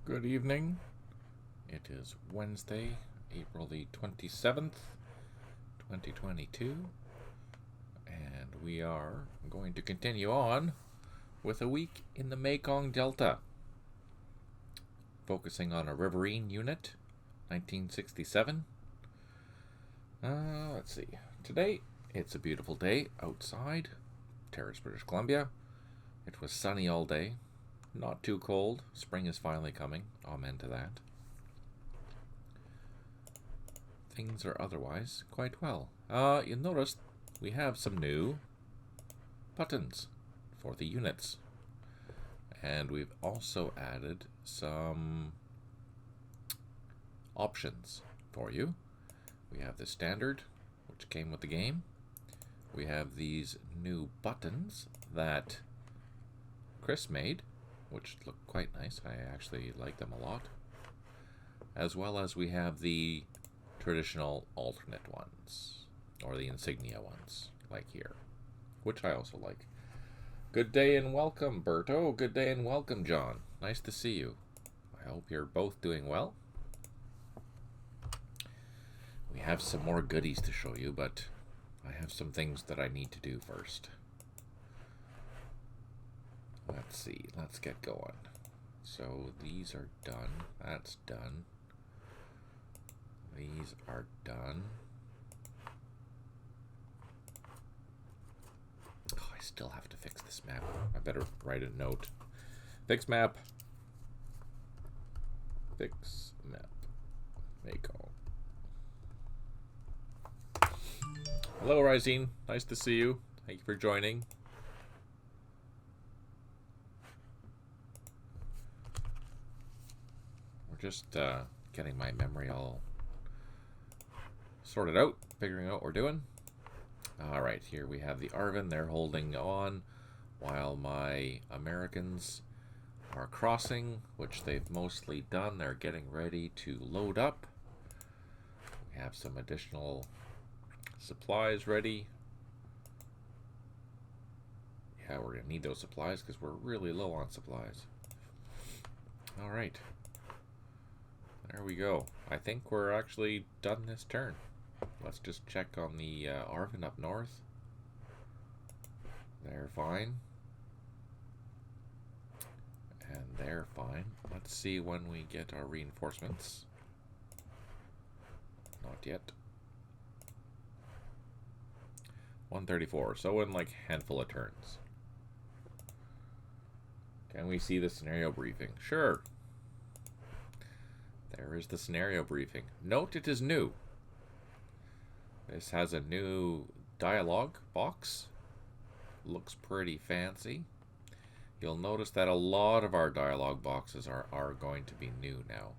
Good evening. It is Wednesday, April the 27th, 2022, and we are going to continue on with a week in the Mekong Delta, focusing on a riverine unit, 1967. Let's see. Today, it's a beautiful day outside, Terrace, British Columbia. It was sunny all day. Not too cold. Spring is finally coming. Amen to that. Things are otherwise quite well. You'll notice we have some new buttons for the units. And we've also added some options for you. We have the standard, which came with the game. We have these new buttons that Chris made, which look quite nice. I actually like them a lot. As well as we have the traditional alternate ones, or the insignia ones, like here, which I also like. Good day and welcome, Berto. Good day and welcome, John. Nice to see you. I hope you're both doing well. We have some more goodies to show you, but I have some things that I need to do first. Let's see, let's get going. So these are done. That's done. These are done. Oh, I still have to fix this map. I better write a note. Fix map. Fix map. Mekong. Hello, Rising. Nice to see you. Thank you for joining. Just getting my memory all sorted out, figuring out what we're doing. Alright, here we have the Arvin. They're holding on while my Americans are crossing, which they've mostly done. They're getting ready to load up. We have some additional supplies ready. Yeah, we're going to need those supplies because we're really low on supplies. Alright. There we go. I think we're actually done this turn. Let's just check on the Arvin up north. They're fine. And they're fine. Let's see when we get our reinforcements. Not yet. 134. So in like a handful of turns. Can we see the scenario briefing? Sure. There is the scenario briefing. Note it is new. This has a new dialogue box. Looks pretty fancy. You'll notice that a lot of our dialogue boxes are going to be new now.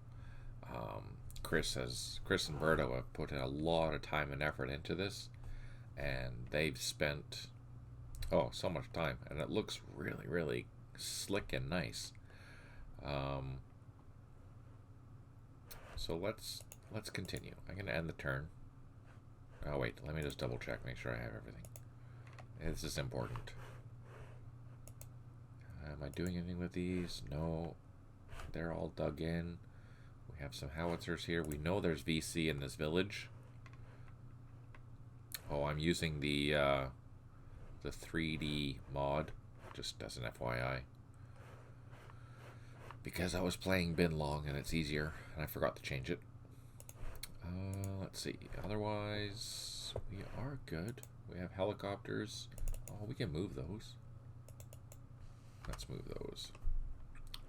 Chris and Berto have put in a lot of time and effort into this, and they've spent so much time, and it looks really, really slick and nice. So let's continue. I'm going to end the turn. Oh wait, let me just double check, make sure I have everything. This is important. Am I doing anything with these? No. They're all dug in. We have some howitzers here. We know there's VC in this village. Oh, I'm using the 3D mod, just as an FYI. Because I was playing Bin Long and it's easier, and I forgot to change it. Let's see. Otherwise, we are good. We have helicopters. Oh, we can move those. Let's move those.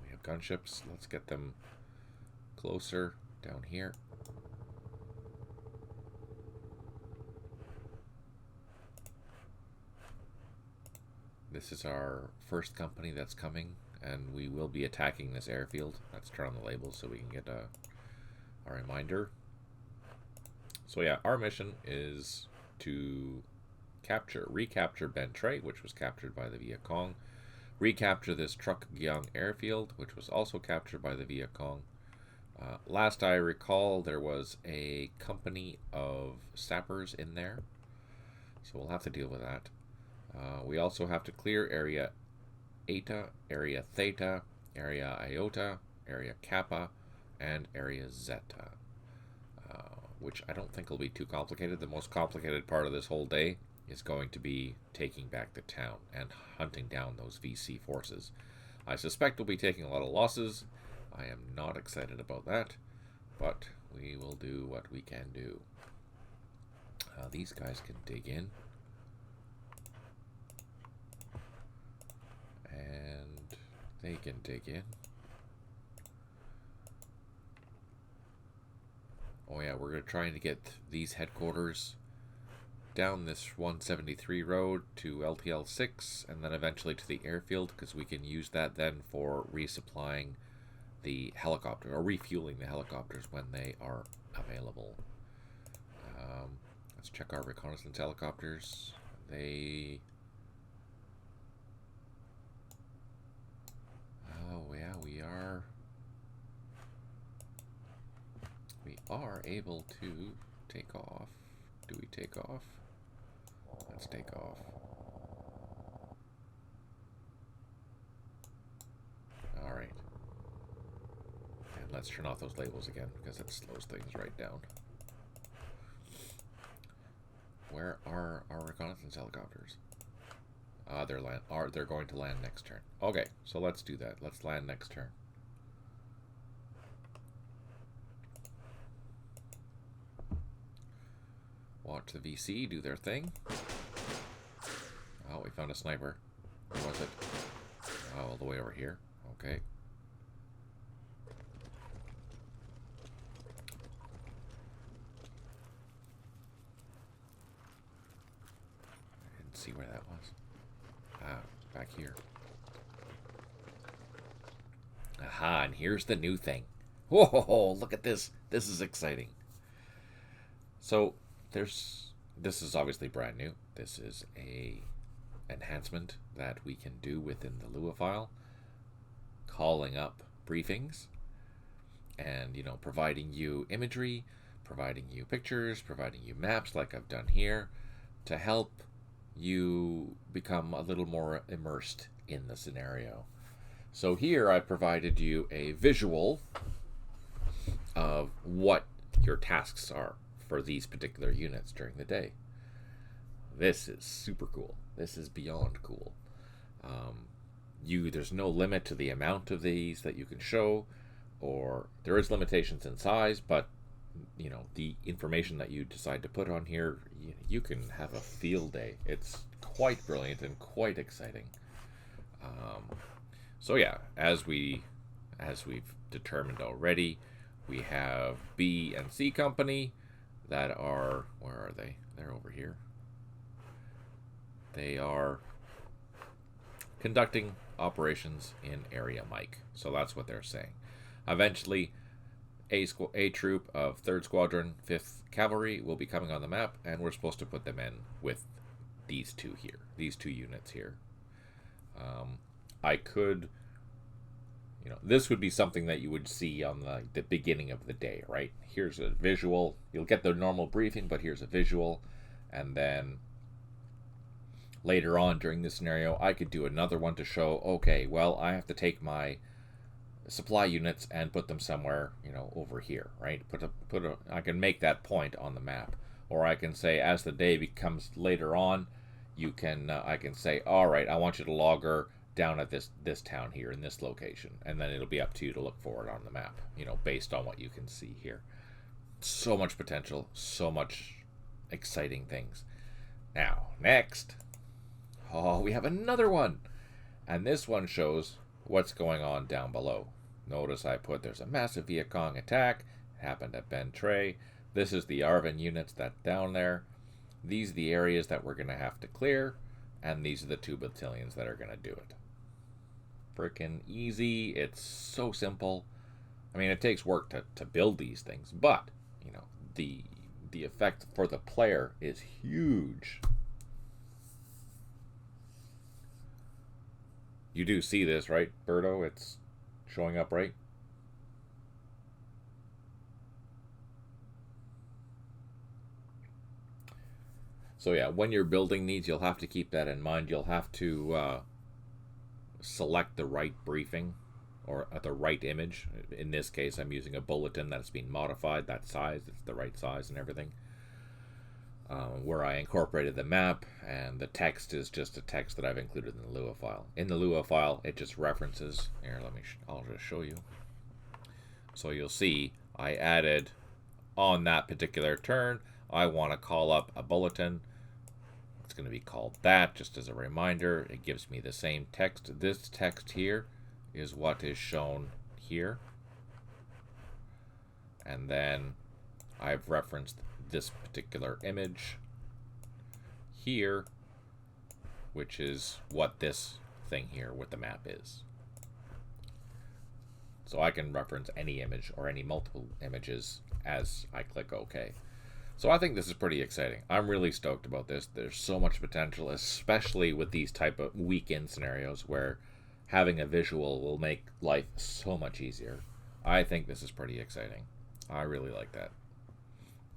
We have gunships. Let's get them closer down here. This is our first company that's coming, and we will be attacking this airfield. Let's turn on the labels so we can get a reminder. So yeah, our mission is to recapture Ben Tre, which was captured by the Viet Cong. Recapture this Truc Giang airfield, which was also captured by the Viet Cong. Last I recall, there was a company of sappers in there, so we'll have to deal with that. We also have to clear Area Eta, Area Theta, Area Iota, Area Kappa, and Area Zeta, which I don't think will be too complicated. The most complicated part of this whole day is going to be taking back the town and hunting down those VC forces. I suspect we'll be taking a lot of losses. I am not excited about that, but we will do what we can do. These guys can dig in. And they can dig in. Oh yeah, we're trying to get these headquarters down this 173 road to LTL 6 and then eventually to the airfield, because we can use that then for resupplying the helicopter or refueling the helicopters when they are available. Let's check our reconnaissance helicopters. Oh yeah, we are able to take off. Do we take off? Let's take off. Alright. And let's turn off those labels again, because it slows things right down. Where are our reconnaissance helicopters? They're going to land next turn. Okay, so let's do that. Let's land next turn. Watch the VC do their thing. Oh, we found a sniper. Where was it? Oh, all the way over here. Okay. I didn't see where that was. Ah, back here. Aha, and here's the new thing. Whoa, look at this. This is exciting. So, this is obviously brand new. This is a enhancement that we can do within the Lua file, calling up briefings and, you know, providing you imagery, providing you pictures, providing you maps like I've done here to help you become a little more immersed in the scenario. So here I provided you a visual of what your tasks are for these particular units during the day. This is super cool. This is beyond cool. There's no limit to the amount of these that you can show, or there is limitations in size, but you know, the information that you decide to put on here, you can have a field day. It's quite brilliant and quite exciting. So yeah, as we've determined already, we have B and C Company that are, where are they? They're over here. They are conducting operations in Area Mike. So that's what they're saying. Eventually, a troop of 3rd Squadron, 5th Cavalry will be coming on the map, and we're supposed to put them in with these two here, these two units here. I could, you know, this would be something that you would see on the beginning of the day, right? Here's a visual. You'll get the normal briefing, but here's a visual. And then later on during this scenario, I could do another one to show, okay, well, I have to take my supply units and put them somewhere, you know, over here, right? I can make that point on the map. Or I can say, as the day becomes later on, I can say, all right, I want you to log her down at this town here in this location, and then it'll be up to you to look for it on the map, you know, based on what you can see here. So much potential, so much exciting things. Now, next, we have another one, and this one shows what's going on down below. Notice there's a massive Vietcong attack, happened at Ben Tre. This is the Arvin units that's down there. These are the areas that we're going to have to clear, and these are the 2 battalions that are going to do it. Freaking easy. It's so simple. I mean, it takes work to build these things, but, you know, the effect for the player is huge. You do see this, right, Berto? It's showing up, right? So yeah, when you're building these, you'll have to keep that in mind. You'll have to select the right briefing or the right image. In this case, I'm using a bulletin that's been modified, that size, it's the right size and everything. Where I incorporated the map, and the text is just a text that I've included in the Lua file. In the Lua file, it just references. Here, I'll just show you. So you'll see I added on that particular turn, I want to call up a bulletin. It's going to be called that, just as a reminder. It gives me the same text. This text here is what is shown here. And then I've referenced this particular image here, which is what this thing here with the map is. So I can reference any image or any multiple images as I click OK. So I think this is pretty exciting. I'm really stoked about this. There's so much potential, especially with these type of weekend scenarios where having a visual will make life so much easier. I think this is pretty exciting. I really like that.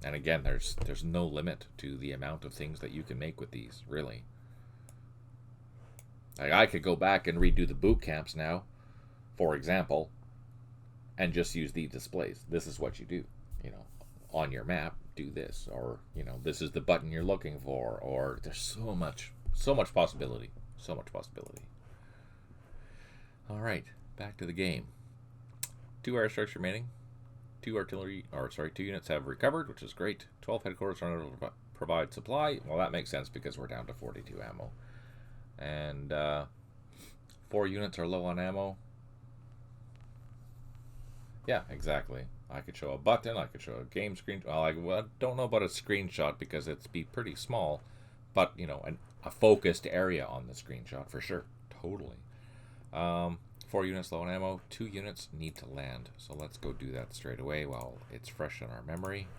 And again, there's no limit to the amount of things that you can make with these, really. Like, I could go back and redo the boot camps now, for example, and just use these displays. This is what you do, on your map, do this, or, this is the button you're looking for, or there's so much possibility, All right, back to the game. 2 airstrikes remaining. 2 units have recovered, which is great. 12 headquarters are unable to provide supply. Well, that makes sense because we're down to 42 ammo. And 4 units are low on ammo. Yeah, exactly. I could show a button. I could show a game screen. Well, I don't know about a screenshot because it's be pretty small, but a focused area on the screenshot for sure. Totally. 4 units low on ammo, 2 units need to land. So let's go do that straight away while it's fresh in our memory.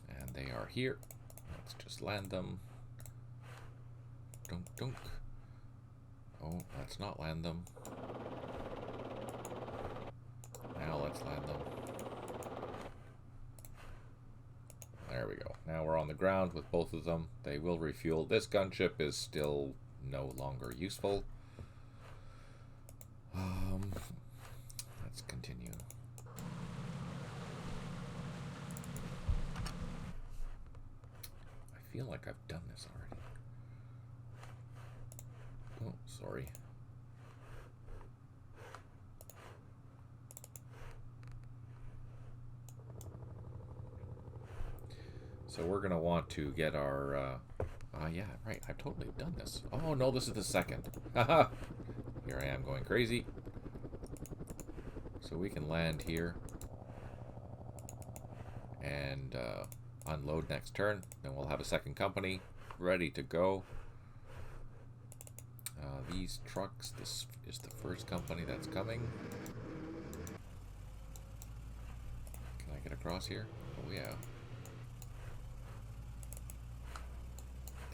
And they are here. Let's just land them. Dunk, dunk. Oh, let's not land them. Now let's land them. There we go. Now we're on the ground with both of them. They will refuel. This gunship is still no longer useful. Let's continue. I feel like I've done this already. Oh, sorry. So we're going to want to get our... yeah, right. I've totally done this. Oh, no, this is the second. Haha. Here I am going crazy. So we can land here and unload next turn. Then we'll have a second company ready to go. These trucks, this is the first company that's coming. Can I get across here? Oh, yeah.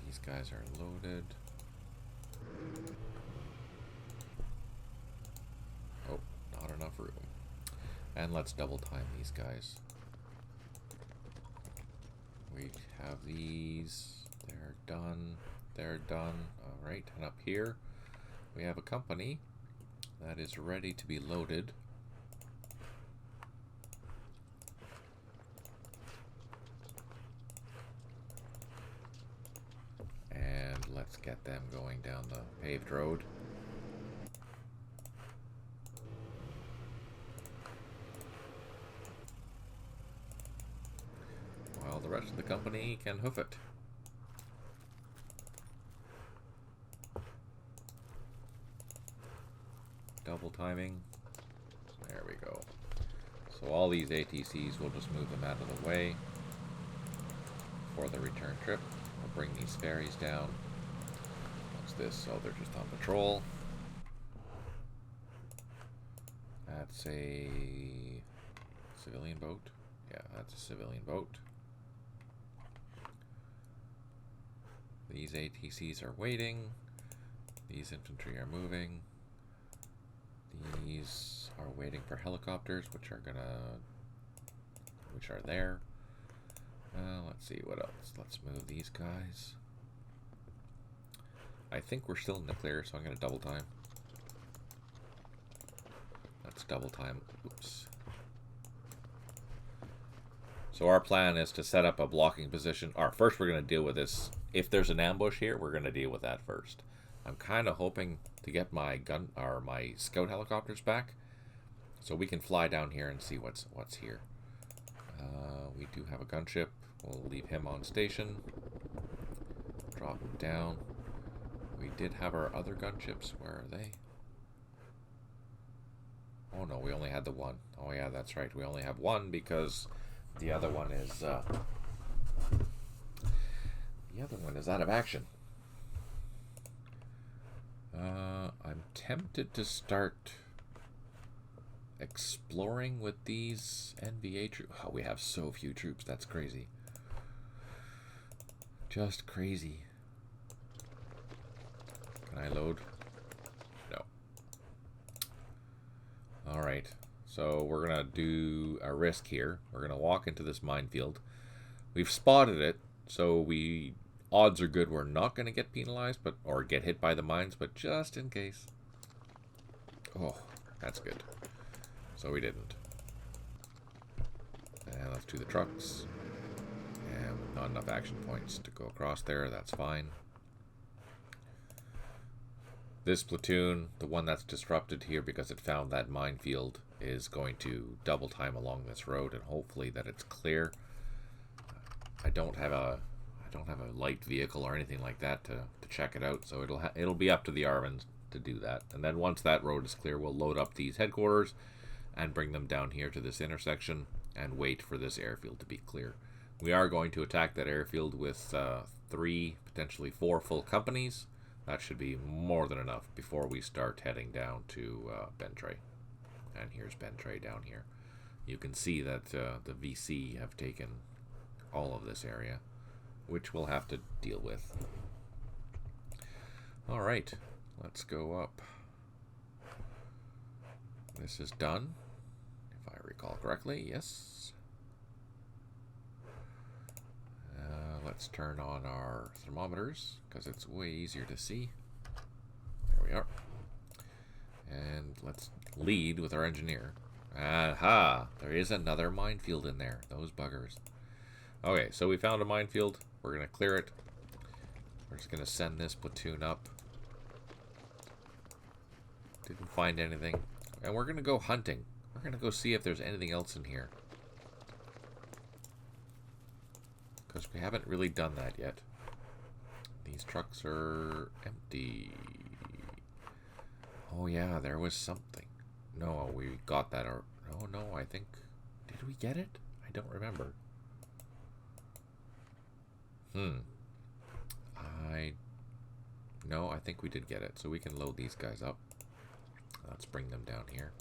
These guys are loaded. Oh, not enough room. And let's double time these guys. We have these. They're done. They're done. Alright, and up here we have a company that is ready to be loaded. And let's get them going down the paved road. While the rest of the company can hoof it. Double timing. There we go. So all these ATCs, we'll just move them out of the way for the return trip. We'll bring these ferries down. What's this? Oh, they're just on patrol. That's a civilian boat. Yeah, that's a civilian boat. These ATCs are waiting. These infantry are moving. These are waiting for helicopters, which are there. Let's see what else. Let's move these guys. I think we're still in the clear, so I'm going to double time. Let's double time. Oops. So our plan is to set up a blocking position. First we're going to deal with this. If there's an ambush here, we're going to deal with that first. I'm kind of hoping to get my my scout helicopters back, so we can fly down here and see what's here. We do have a gunship. We'll leave him on station. Drop him down. We did have our other gunships. Where are they? Oh no, we only had the one. Oh yeah, that's right. We only have one because the other one is out of action. I'm tempted to start exploring with these NVA troops. Oh, we have so few troops. That's crazy. Just crazy. Can I load? No. Alright. So we're going to do a risk here. We're going to walk into this minefield. We've spotted it, so odds are good we're not going to get penalized or get hit by the mines, but just in case. Oh, that's good. So we didn't. And let's do the trucks. And not enough action points to go across there. That's fine. This platoon, the one that's disrupted here because it found that minefield, is going to double time along this road, and hopefully that it's clear. I don't have a light vehicle or anything like that to check it out, so it'll be up to the Arvins to do that. And then once that road is clear, we'll load up these headquarters and bring them down here to this intersection and wait for this airfield to be clear. We are going to attack that airfield with 3, potentially 4 full companies. That should be more than enough before we start heading down to Bentray. And here's Bentray down here. You can see that the VC have taken all of this area, which we'll have to deal with. Alright, let's go up. This is done, if I recall correctly. Yes. Let's turn on our thermometers, because it's way easier to see. There we are. And let's lead with our engineer. Aha! There is another minefield in there. Those buggers. Okay, so we found a minefield. We're going to clear it. We're just going to send this platoon up. Didn't find anything. And we're going to go hunting. We're going to go see if there's anything else in here. Because we haven't really done that yet. These trucks are empty. Oh yeah, there was something. No, we got that. Oh no, I think... Did we get it? I don't remember. No, I think we did get it. So we can load these guys up. Let's bring them down here.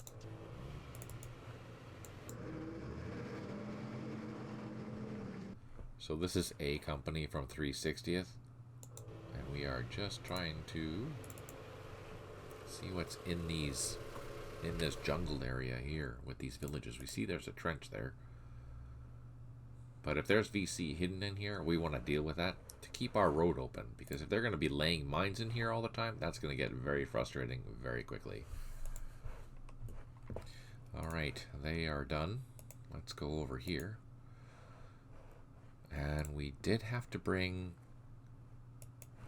So this is A company from 360th. And we are just trying to see what's in this jungle area here with these villages. We see there's a trench there. But if there's VC hidden in here, we want to deal with that to keep our road open. Because if they're going to be laying mines in here all the time, that's going to get very frustrating very quickly. Alright, they are done. Let's go over here. And we did have to bring,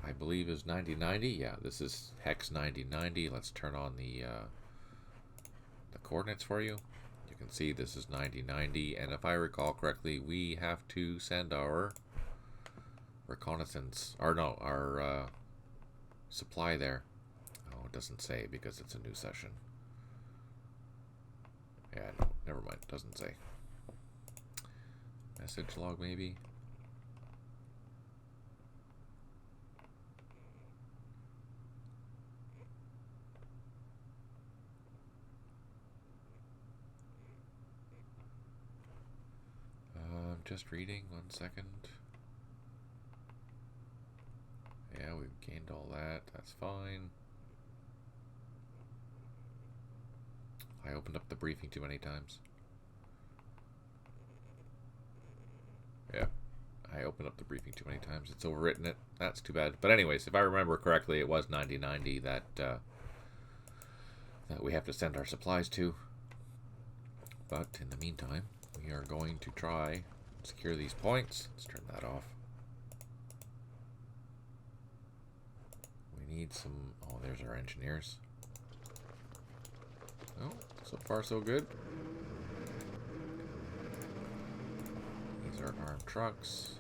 I believe is 9090. Yeah, this is hex 9090. Let's turn on the coordinates for you. You can see this is 9090, and if I recall correctly, we have to send our reconnaissance, or no, our supply there. Oh, it doesn't say because it's a new session. Yeah, no, never mind, it doesn't say. Message log maybe. Just reading, 1 second. Yeah, we've gained all that. That's fine. I opened up the briefing too many times. Yeah, I opened up the briefing too many times. It's overwritten it. That's too bad. But anyways, if I remember correctly, it was 9090 that we have to send our supplies to. But in the meantime, we are going to try and secure these points. Let's turn that off. We need some... Oh, there's our engineers. Oh, so far so good. These are armed trucks.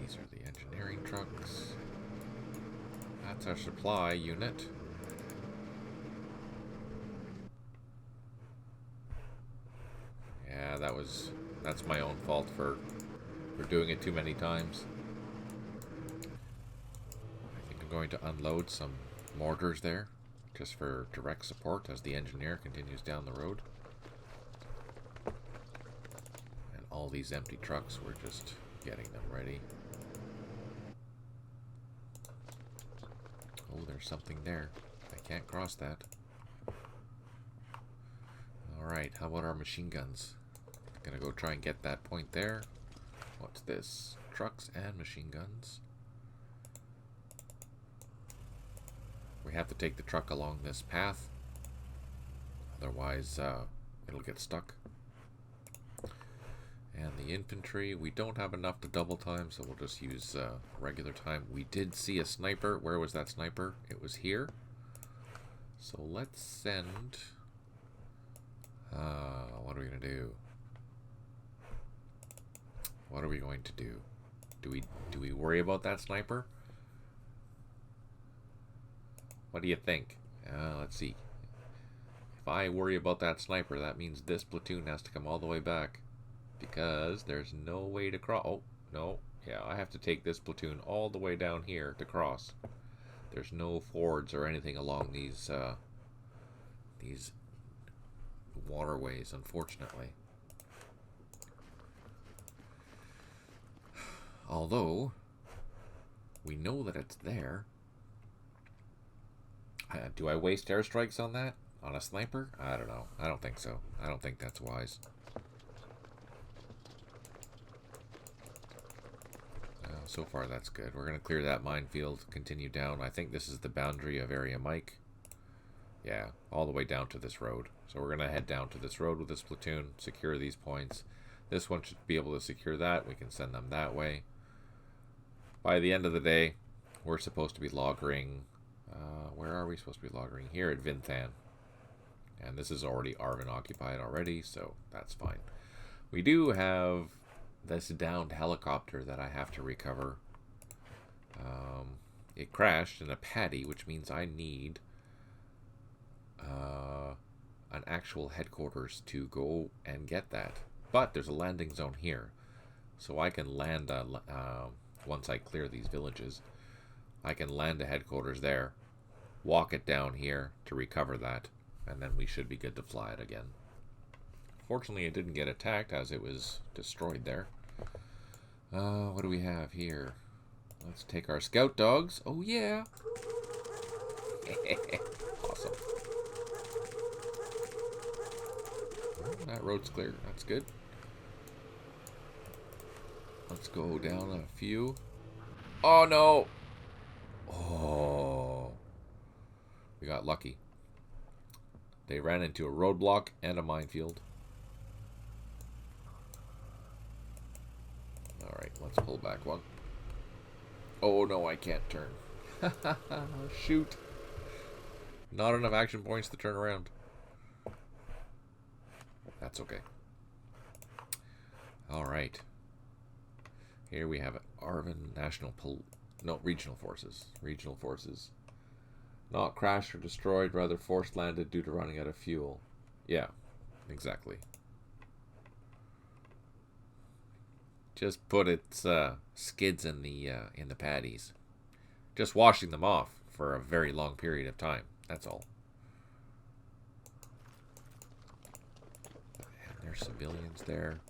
These are the engineering trucks. That's our supply unit. Yeah, that's my own fault for doing it too many times. I think I'm going to unload some mortars there, just for direct support as the engineer continues down the road. And all these empty trucks, we're just getting them ready. Oh, there's something there. I can't cross that. Alright, how about our machine guns? Gonna go try and get that point there. What's this? Trucks and machine guns. We have to take the truck along this path. Otherwise, it'll get stuck. And the infantry, we don't have enough to double time, so we'll just use regular time. We did see a sniper. Where was that sniper? It was here. So let's send... what are we going to do? What are we going to do? Do we worry about that sniper? What do you think? Let's see. If I worry about that sniper, that means this platoon has to come all the way back. Because there's no way to cross. Oh, no. Yeah, I have to take this platoon all the way down here to cross. There's no fords or anything along these waterways, unfortunately. Although, we know that it's there. Do I waste airstrikes on that? On a sniper? I don't know. I don't think so. I don't think that's wise. So far, that's good. We're going to clear that minefield, continue down. I think this is the boundary of Area Mike. Yeah, all the way down to this road. So we're going to head down to this road with this platoon, secure these points. This one should be able to secure that. We can send them that way. By the end of the day, we're supposed to be loggering... where are we supposed to be loggering? Here at Vinthan. And this is already Arvin occupied already, so that's fine. We do have this downed helicopter that I have to recover. It crashed in a paddy, which means I need an actual headquarters to go and get that. But there's a landing zone here, so I can land once I clear these villages. I can land a headquarters there, walk it down here to recover that, and then we should be good to fly it again. Fortunately, it didn't get attacked as it was destroyed there. What do we have here? Let's take our scout dogs. Oh, yeah. Awesome. Well, that road's clear. That's good. Let's go down a few. Oh, no. Oh. We got lucky. They ran into a roadblock and a minefield. Alright, let's pull back one. Oh no, I can't turn. Shoot. Not enough action points to turn around. That's okay. Alright. Here we have Arvin Regional Forces. Regional Forces. Not crashed or destroyed, rather forced landed due to running out of fuel. Yeah, exactly. Just put its skids in the paddies. Just washing them off for a very long period of time. That's all. And there's civilians there.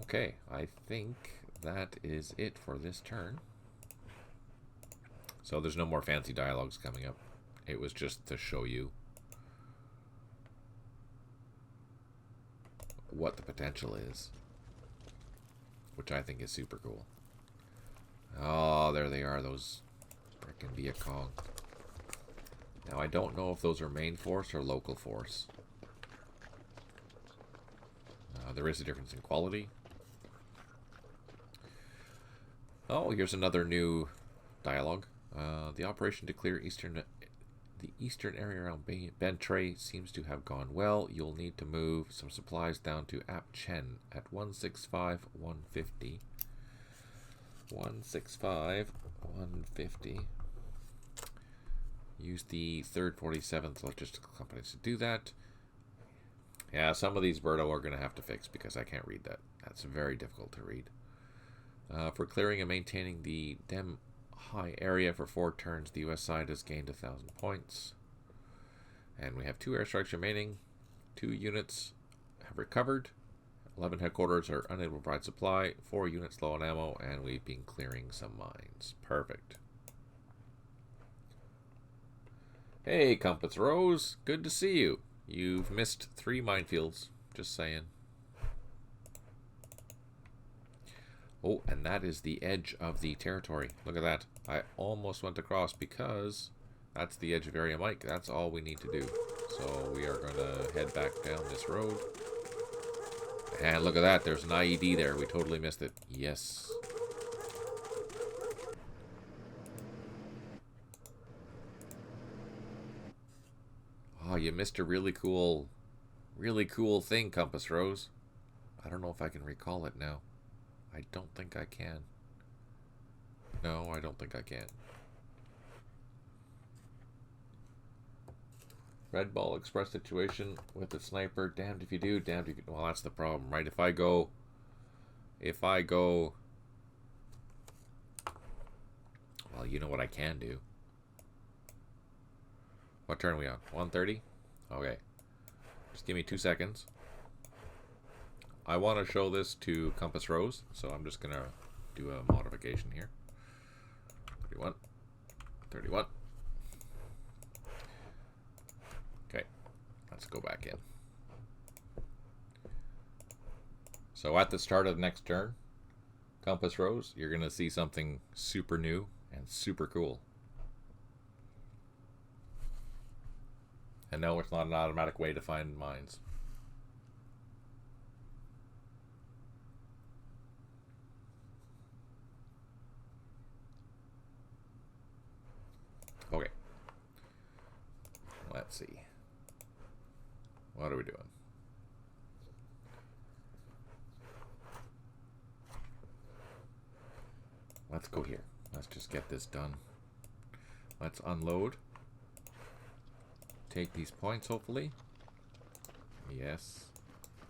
Okay, I think that is it for this turn. So there's no more fancy dialogues coming up. It was just to show you what the potential is, which I think is super cool. Oh, there they are, those frickin' Mekong. Now, I don't know if those are main force or local force. There is a difference in quality. Oh, here's another new dialogue. The operation to clear the eastern area around Bentray seems to have gone well. You'll need to move some supplies down to Ap Chen at 165-150. 165-150. Use the 3rd 47th logistical companies to do that. Yeah, some of these Berto are going to have to fix because I can't read that. That's very difficult to read. For clearing and maintaining the Dem High area for 4 turns, the US side has gained 1,000 points. And we have 2 airstrikes remaining. 2 units have recovered. 11 headquarters are unable to provide supply. 4 units low on ammo, and we've been clearing some mines. Perfect. Hey, Compass Rose. Good to see you. You've missed 3 minefields. Just saying. Oh, and that is the edge of the territory. Look at that. I almost went across because that's the edge of Area Mike. That's all we need to do. So we are going to head back down this road. And look at that. There's an IED there. We totally missed it. Yes. Oh, you missed a really cool thing, Compass Rose. I don't know if I can recall it now. I don't think I can. No, I don't think I can. Red Ball Express situation with the sniper. Damned if you do, damned if you... Well, that's the problem, right? If I go... Well, you know what I can do. What turn are we on? 130? Okay. Just give me 2 seconds. I want to show this to Compass Rose, so I'm just going to do a modification here. 31. 31. Okay. Let's go back in. So at the start of the next turn, Compass Rose, you're going to see something super new and super cool. And no, it's not an automatic way to find mines. Okay. Let's see. What are we doing? Let's go here. Let's just get this done. Let's unload. Take these points, hopefully. Yes.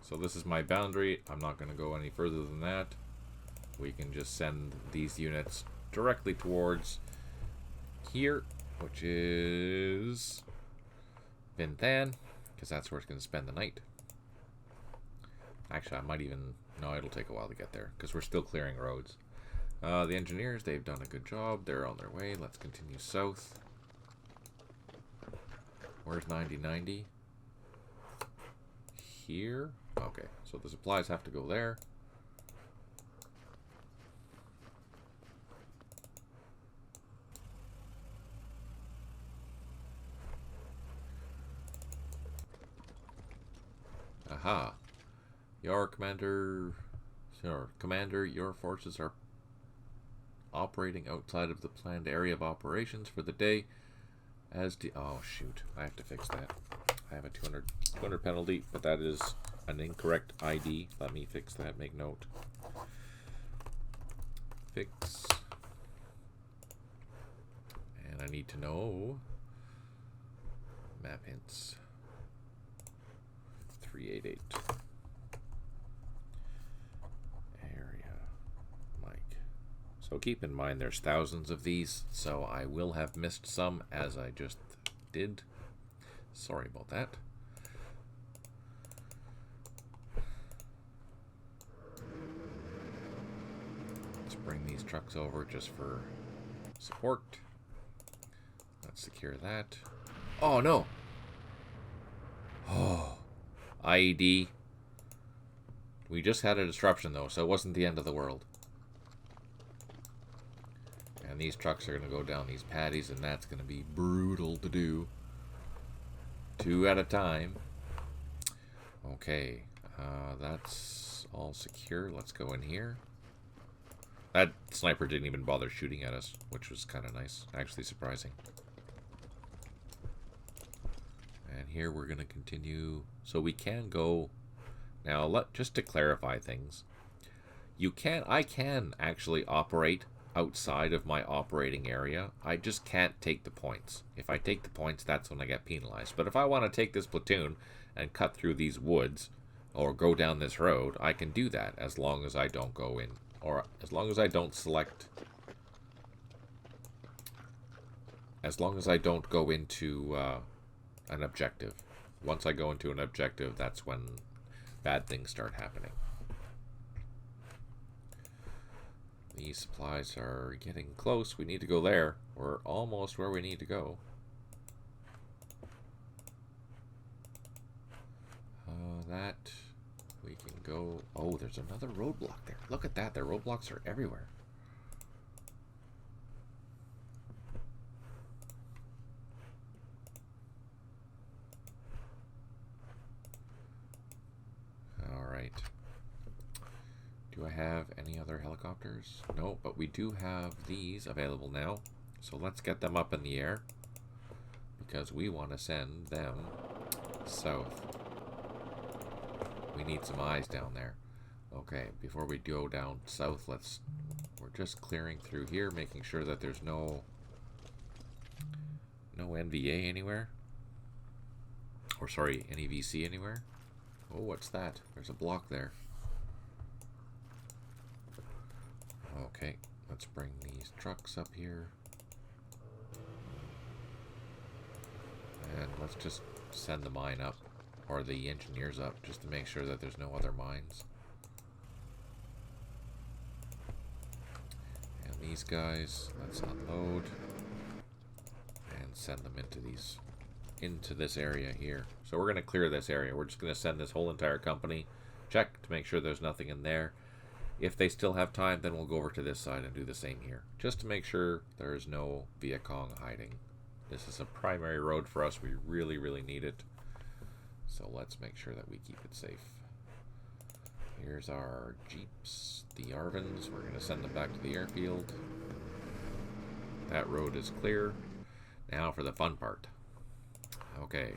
So this is my boundary. I'm not going to go any further than that. We can just send these units directly towards here, which is Vinthan, because that's where it's going to spend the night. Actually, I might even... No, it'll take a while to get there, because we're still clearing roads. The engineers, they've done a good job. They're on their way. Let's continue south. Where's 9090? Here? Okay, so the supplies have to go there. Aha. Your commander, your forces are operating outside of the planned area of operations for the day. Oh shoot, I have to fix that. I have a 200 penalty, but that is an incorrect ID. Let me fix that, make note. Fix. And I need to know map hints. 388. Area Mike. So keep in mind there's thousands of these, so I will have missed some as I just did. Sorry about that. Let's bring these trucks over just for support. Let's secure that. Oh no! Oh, IED. We just had a disruption though, so it wasn't the end of the world. And these trucks are going to go down these paddies, and that's going to be brutal to do. 2 at a time. Okay, that's all secure. Let's go in here. That sniper didn't even bother shooting at us, which was kind of nice. Actually surprising. And here we're going to continue. So we can go... Now, just to clarify things. I can actually operate outside of my operating area. I just can't take the points. If I take the points, that's when I get penalized. But if I want to take this platoon and cut through these woods or go down this road, I can do that as long as I don't go in. Or as long as I don't select... As long as I don't go into an objective. Once I go into an objective, that's when bad things start happening. These supplies are getting close. We need to go there. We're almost where we need to go. That... We can go... Oh, there's another roadblock there. Look at that. Their roadblocks are everywhere. Alright. Do I have any other helicopters? No, but we do have these available now. So let's get them up in the air. Because we want to send them south. We need some eyes down there. Okay, before we go down south, we're just clearing through here, making sure that there's no NVA anywhere. Or sorry, any VC anywhere. Oh, what's that? There's a block there. Okay, let's bring these trucks up here. And let's just send the mine up. Or the engineers up, just to make sure that there's no other mines. And these guys, let's unload and send them into this area here. So we're going to clear this area. We're just going to send this whole entire company, check to make sure there's nothing in there. If they still have time, then we'll go over to this side and do the same here, just to make sure there's no Vietcong hiding. This is a primary road for us. We really, really need it. So let's make sure that we keep it safe. Here's our Jeeps, the Arvins. We're going to send them back to the airfield. That road is clear. Now for the fun part. Okay.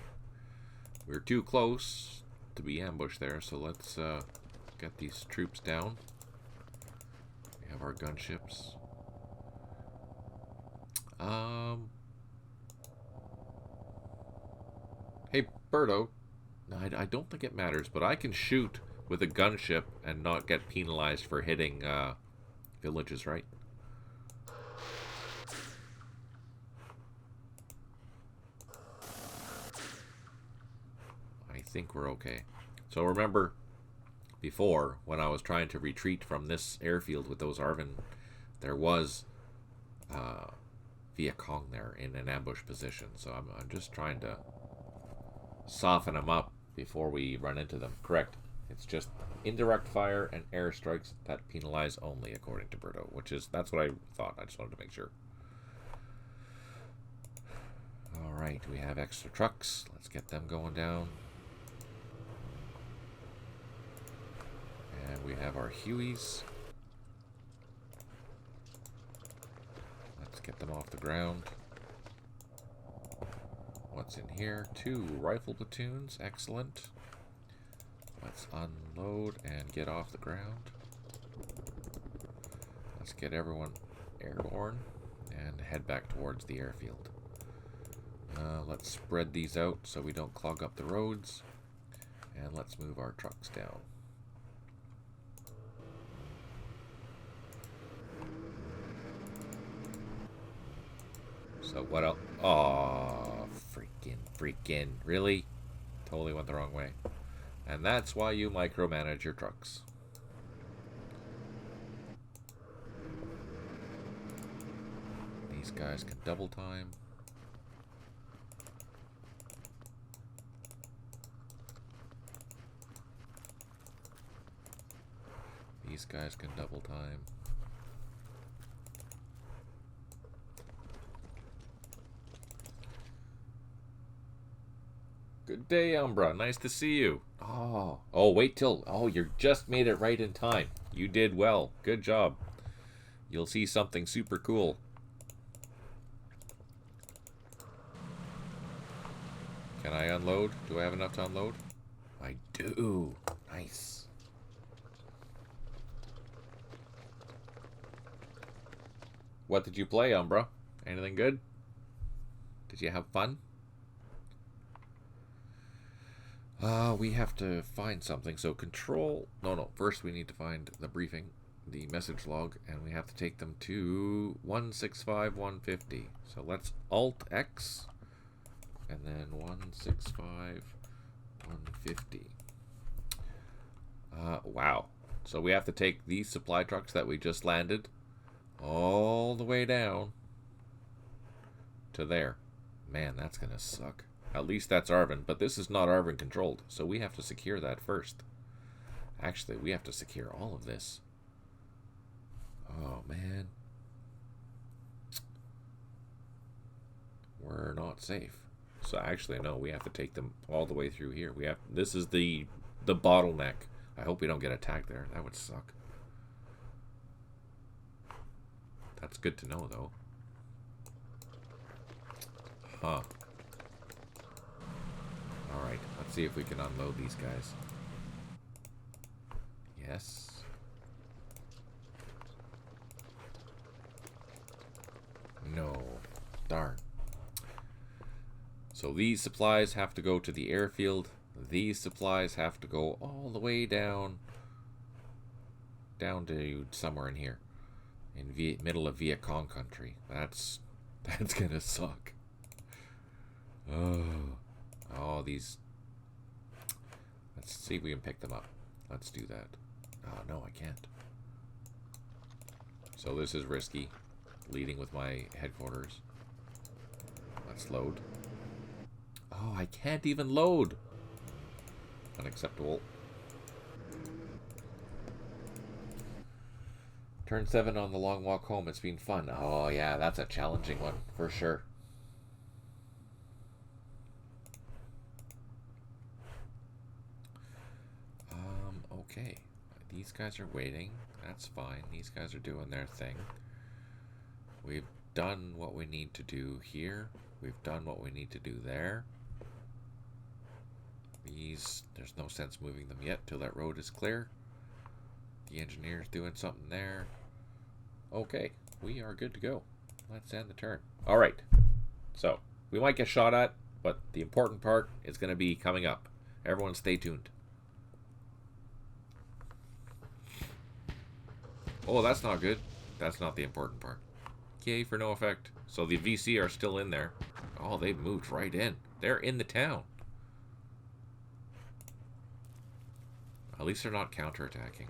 We're too close to be ambushed there, so let's get these troops down. We have our gunships. Hey, Birdo. No, I don't think it matters, but I can shoot with a gunship and not get penalized for hitting villages, right? I think we're okay. So remember, before, when I was trying to retreat from this airfield with those Arvin, there was Vietcong there in an ambush position. So I'm just trying to soften them up before we run into them. Correct. It's just indirect fire and airstrikes that penalize only, according to Berto, that's what I thought. I just wanted to make sure. Alright, we have extra trucks. Let's get them going down. And we have our Hueys. Let's get them off the ground. What's in here? 2 rifle platoons. Excellent. Let's unload and get off the ground. Let's get everyone airborne and head back towards the airfield. Let's spread these out so we don't clog up the roads. And let's move our trucks down. So what else? Oh, freaking, really? Totally went the wrong way. And that's why you micromanage your trucks. These guys can double time. These guys can double time. Good day, Umbra. Nice to see you. Oh, wait till... Oh, you just made it right in time. You did well. Good job. You'll see something super cool. Can I unload? Do I have enough to unload? I do. Nice. What did you play, Umbra? Anything good? Did you have fun? We have to find something. So control... No. First we need to find the briefing, the message log, and we have to take them to 165.150. So let's Alt-X, and then 165.150. Wow. So we have to take these supply trucks that we just landed all the way down to there. Man, that's gonna suck. At least that's Arvin, but this is not Arvin controlled, so we have to secure that first. Actually, we have to secure all of this. Oh, man. We're not safe. So actually, no, we have to take them all the way through here. This is the bottleneck. I hope we don't get attacked there. That would suck. That's good to know, though. Huh. Alright, let's see if we can unload these guys. Yes. No. Darn. So these supplies have to go to the airfield. These supplies have to go all the way down to somewhere in here. In middle of Mekong country. That's gonna suck. Oh, these... Let's see if we can pick them up. Let's do that. Oh, no, I can't. So this is risky. Leading with my headquarters. Let's load. Oh, I can't even load. Unacceptable. Turn 7 on the long walk home. It's been fun. Oh, yeah, that's a challenging one, for sure. Okay. These guys are waiting. That's fine. These guys are doing their thing. We've done what we need to do here. We've done what we need to do there. There's no sense moving them yet till that road is clear. The engineer's doing something there. Okay, we are good to go. Let's end the turn. Alright, so we might get shot at, but the important part is going to be coming up. Everyone stay tuned. Oh, that's not good. That's not the important part. Yay for no effect. So the VC are still in there. Oh, they've moved right in. They're in the town. At least they're not counterattacking.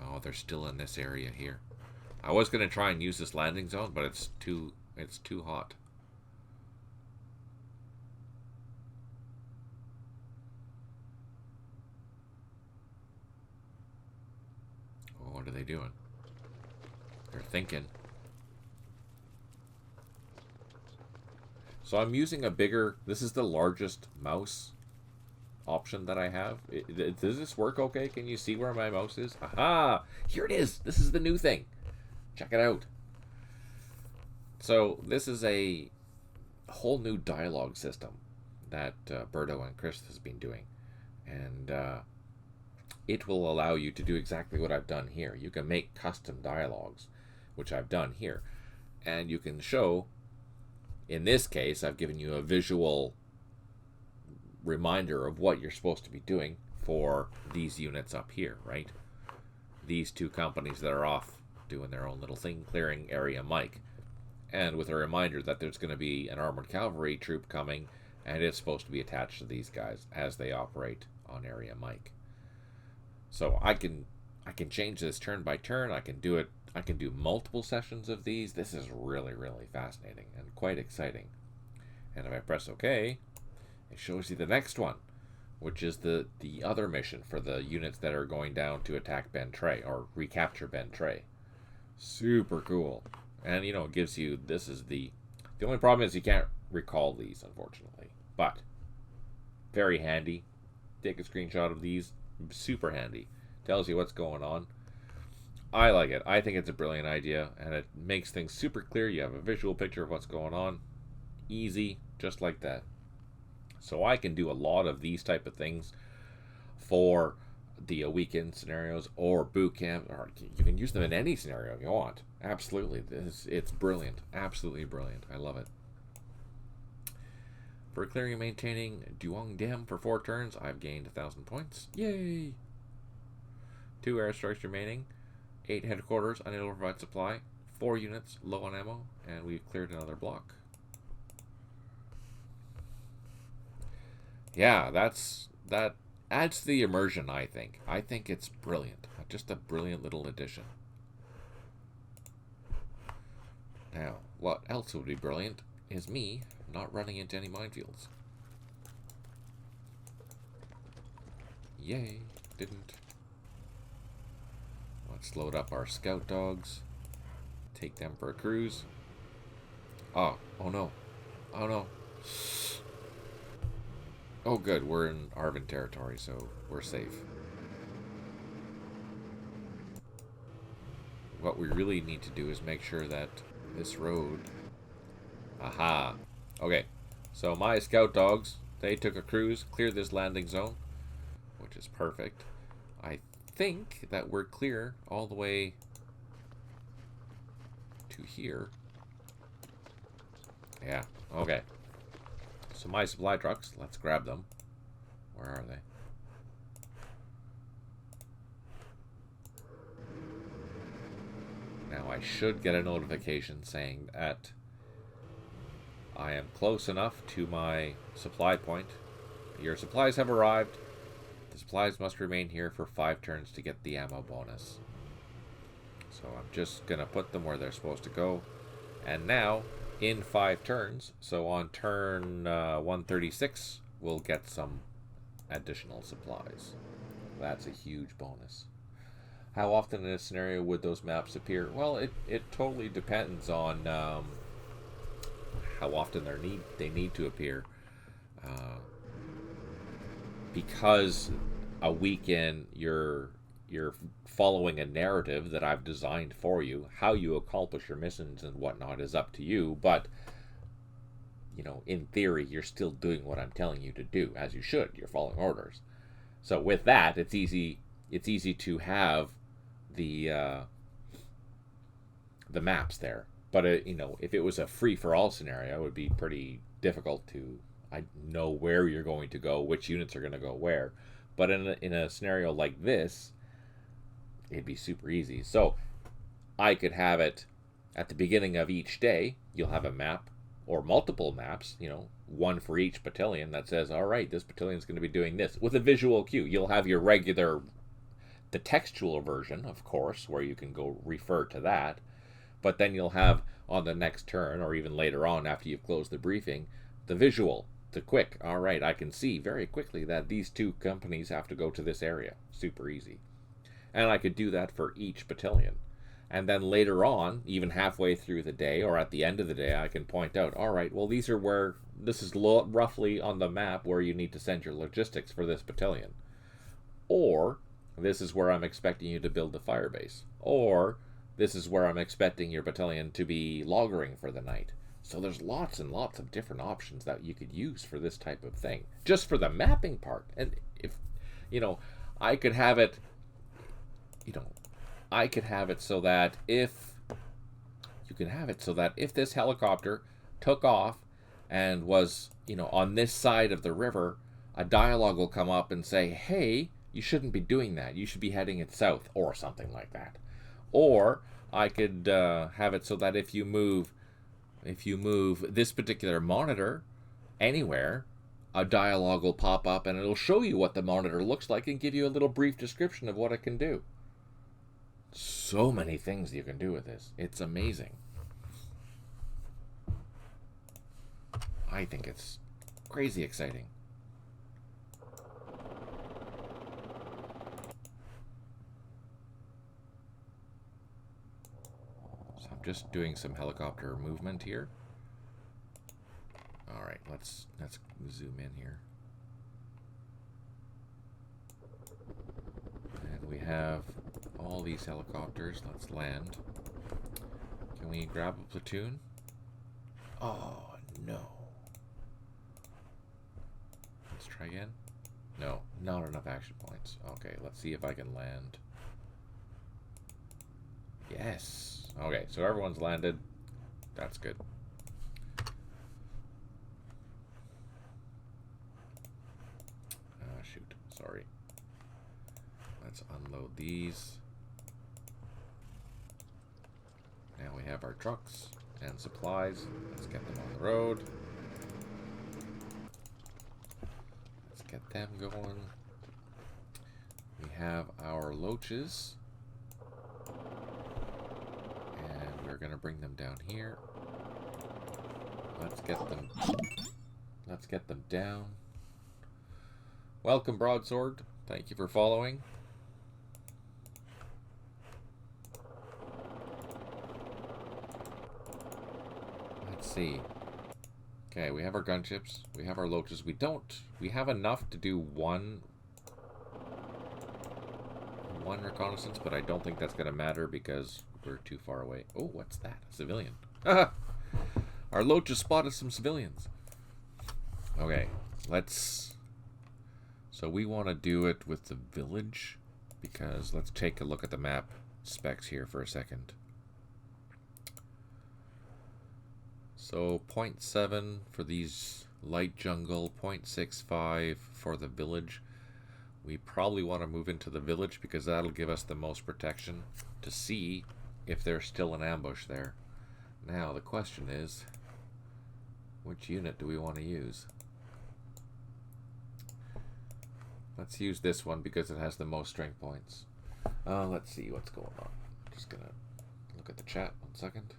Oh, they're still in this area here. I was going to try and use this landing zone, but it's too hot. Oh, what are they doing? They're thinking. So I'm using a bigger... This is the largest mouse option that I have. Does this work okay? Can you see where my mouse is? Aha! Here it is! This is the new thing. Check it out. So this is a whole new dialogue system that Berto and Chris has been doing. And it will allow you to do exactly what I've done here. You can make custom dialogues, which I've done here. And you can show, in this case, I've given you a visual reminder of what you're supposed to be doing for these units up here, right? These two companies that are off doing their own little thing, clearing area Mike. And with a reminder that there's going to be an armored cavalry troop coming, and it's supposed to be attached to these guys as they operate on area Mike. So I can change this turn by turn. I can do multiple sessions of these. This is really, really fascinating and quite exciting. And if I press OK, it shows you the next one, which is the other mission for the units that are going down to attack Ben Trey or recapture Ben Trey. Super cool. And, you know, it gives you, this is the only problem is you can't recall these, unfortunately. But very handy. Take a screenshot of these. Super handy. Tells you what's going on. I like it. I think it's a brilliant idea, and it makes things super clear. You have a visual picture of what's going on. Easy, just like that. So I can do a lot of these type of things for the weekend scenarios or boot camp, or you can use them in any scenario you want. Absolutely. It's brilliant. Absolutely brilliant. I love it. For clearing and maintaining Duong Dam for 4 turns, I've gained 1,000 points. Yay! 2 airstrikes remaining. 8 headquarters, unable to provide supply. 4 units, low on ammo, and we've cleared another block. Yeah, that adds to the immersion, I think. I think it's brilliant. Just a brilliant little addition. Now, what else would be brilliant is me not running into any minefields. Yay, didn't. Let's load up our scout dogs. Take them for a cruise. Oh no. Oh no. Oh good, we're in Arvin territory, so we're safe. What we really need to do is make sure that this road... Aha. Okay, so my scout dogs, they took a cruise, cleared this landing zone, which is perfect. I think that we're clear all the way to here. Yeah, okay. So my supply trucks, let's grab them. Where are they? Now I should get a notification saying that I am close enough to my supply point. Your supplies have arrived. The supplies must remain here for 5 turns to get the ammo bonus. So I'm just going to put them where they're supposed to go. And now, in 5 turns, so on turn 136, we'll get some additional supplies. That's a huge bonus. How often in a scenario would those maps appear? Well, it totally depends on how often they need to appear. Because a weekend you're following a narrative that I've designed for you. How you accomplish your missions and whatnot is up to you, but in theory you're still doing what I'm telling you to do, as you should. You're following orders. So with that, it's easy to have the maps there. But if it was a free for all scenario, it would be pretty difficult to know where you're going to go, which units are going to go where. But in a scenario like this, it'd be super easy. So I could have it at the beginning of each day. You'll have a map or multiple maps, one for each battalion that says, all right, this battalion is going to be doing this with a visual cue. You'll have your regular, the textual version, of course, where you can go refer to that. But then you'll have on the next turn, or even later on after you've closed the briefing, the visual, the quick. All right, I can see very quickly that these 2 companies have to go to this area. Super easy. And I could do that for each battalion. And then later on, even halfway through the day or at the end of the day, I can point out, all right, well, these are where, this is roughly on the map where you need to send your logistics for this battalion. Or, this is where I'm expecting you to build the fire base. Or, this is where I'm expecting your battalion to be loggering for the night. So there's lots and lots of different options that you could use for this type of thing. Just for the mapping part. And if, I could have it, I could have it so that if this helicopter took off and was, on this side of the river, a dialogue will come up and say, hey, you shouldn't be doing that. You should be heading it south, or something like that. Or I could have it so that if you move this particular monitor anywhere, a dialogue will pop up and it'll show you what the monitor looks like and give you a little brief description of what it can do. So many things you can do with this. It's amazing. I think it's crazy exciting. So I'm just doing some helicopter movement here. let's zoom in here. And we have all these helicopters. Let's land. Can we grab a platoon? Oh, no. Let's try again. No, not enough action points. Okay, let's see if I can land. Yes. Okay, so everyone's landed. That's good. Shoot. Sorry. Let's unload these. Now we have our trucks and supplies. Let's get them on the road. Let's get them going. We have our loaches. And we're going to bring them down here. Let's get them down. Welcome, Broadsword. Thank you for following. Let's see. Okay, we have our gunships. We have our loaches. We have enough to do one reconnaissance, but I don't think that's going to matter because we're too far away. Oh, what's that? A civilian. Our loaches spotted some civilians. Okay, so we want to do it with the village, because let's take a look at the map specs here for a second. So 0.7 for these light jungle, 0.65 for the village. We probably want to move into the village because that'll give us the most protection to see if there's still an ambush there. Now the question is, which unit do we want to use? Let's use this one because it has the most strength points. Let's see what's going on. I'm just gonna look at the chat 1 second.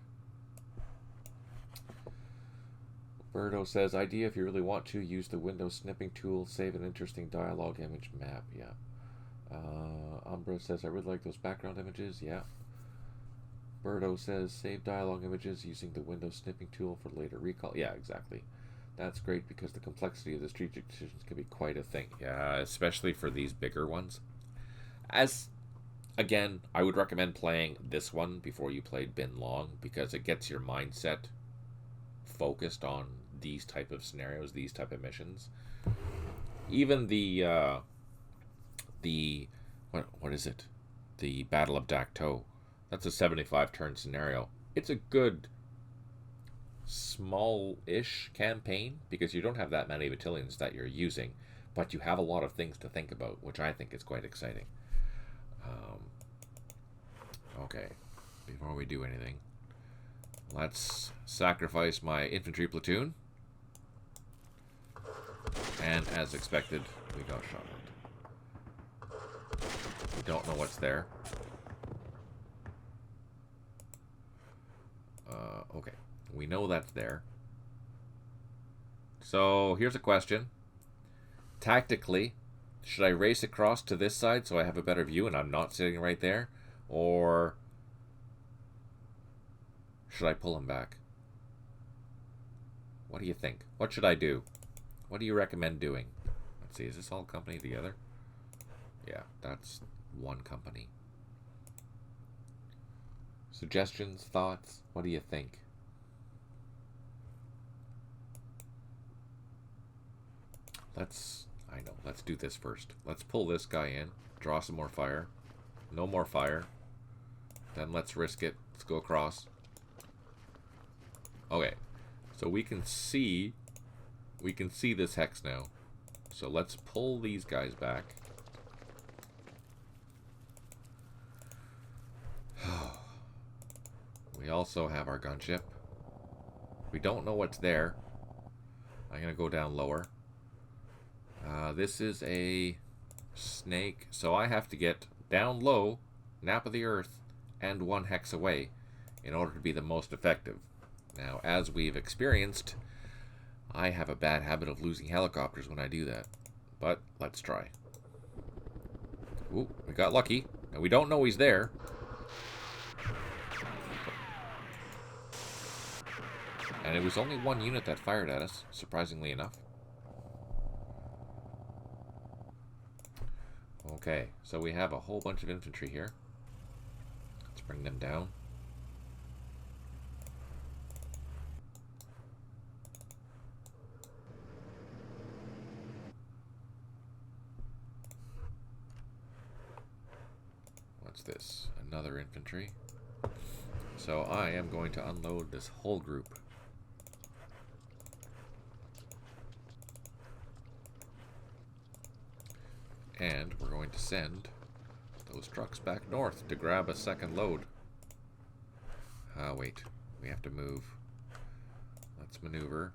Birdo says, idea if you really want to, use the window snipping tool, save an interesting dialogue image map. Yeah. Umbra says, I really like those background images. Yeah. Birdo says, save dialogue images using the window snipping tool for later recall. Yeah, exactly. That's great because the complexity of the strategic decisions can be quite a thing. Yeah, especially for these bigger ones. Again, I would recommend playing this one before you played Bin Long because it gets your mindset focused on these type of scenarios, these type of missions. Even what is it? The Battle of Dak To. That's a 75 turn scenario. It's a good small-ish campaign because you don't have that many battalions that you're using, but you have a lot of things to think about, which I think is quite exciting. Okay, before we do anything, let's sacrifice my infantry platoon. And as expected, we got shot at. We don't know what's there. Okay. We know that's there. So here's a question. Tactically, should I race across to this side so I have a better view and I'm not sitting right there? Or should I pull him back? What do you think? What should I do? What do you recommend doing? Let's see, is this all company together? Yeah, that's one company. Suggestions, thoughts? What do you think? Let's do this first. Let's pull this guy in, draw some more fire. No more fire. Then let's risk it. Let's go across. Okay. So we can see this hex now. So let's pull these guys back. We also have our gunship. We don't know what's there. I'm going to go down lower. This is a snake, so I have to get down low, nap of the earth, and 1 hex away in order to be the most effective. Now, as we've experienced, I have a bad habit of losing helicopters when I do that. But let's try. Ooh, we got lucky. Now, we don't know he's there. And it was only one unit that fired at us, surprisingly enough. Okay, so we have a whole bunch of infantry here. Let's bring them down. What's this? Another infantry. So I am going to unload this whole group. And we're going to send those trucks back north to grab a second load. Wait. We have to move. Let's maneuver.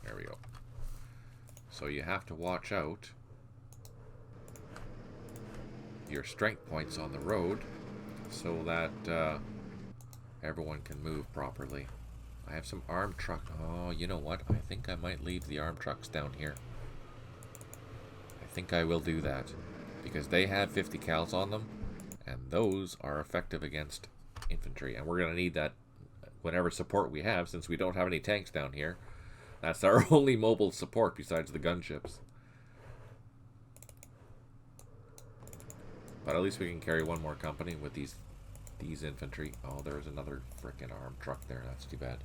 There we go. So you have to watch out your strength points on the road so that everyone can move properly. I have some armed truck. Oh, you know what? I think I might leave the armed trucks down here. I think I will do that because they have 50 cals on them, and those are effective against infantry. And we're going to need that whatever support we have, since we don't have any tanks down here. That's our only mobile support besides the gunships. But at least we can carry one more company with these infantry. Oh, there's another frickin' armed truck there. That's too bad.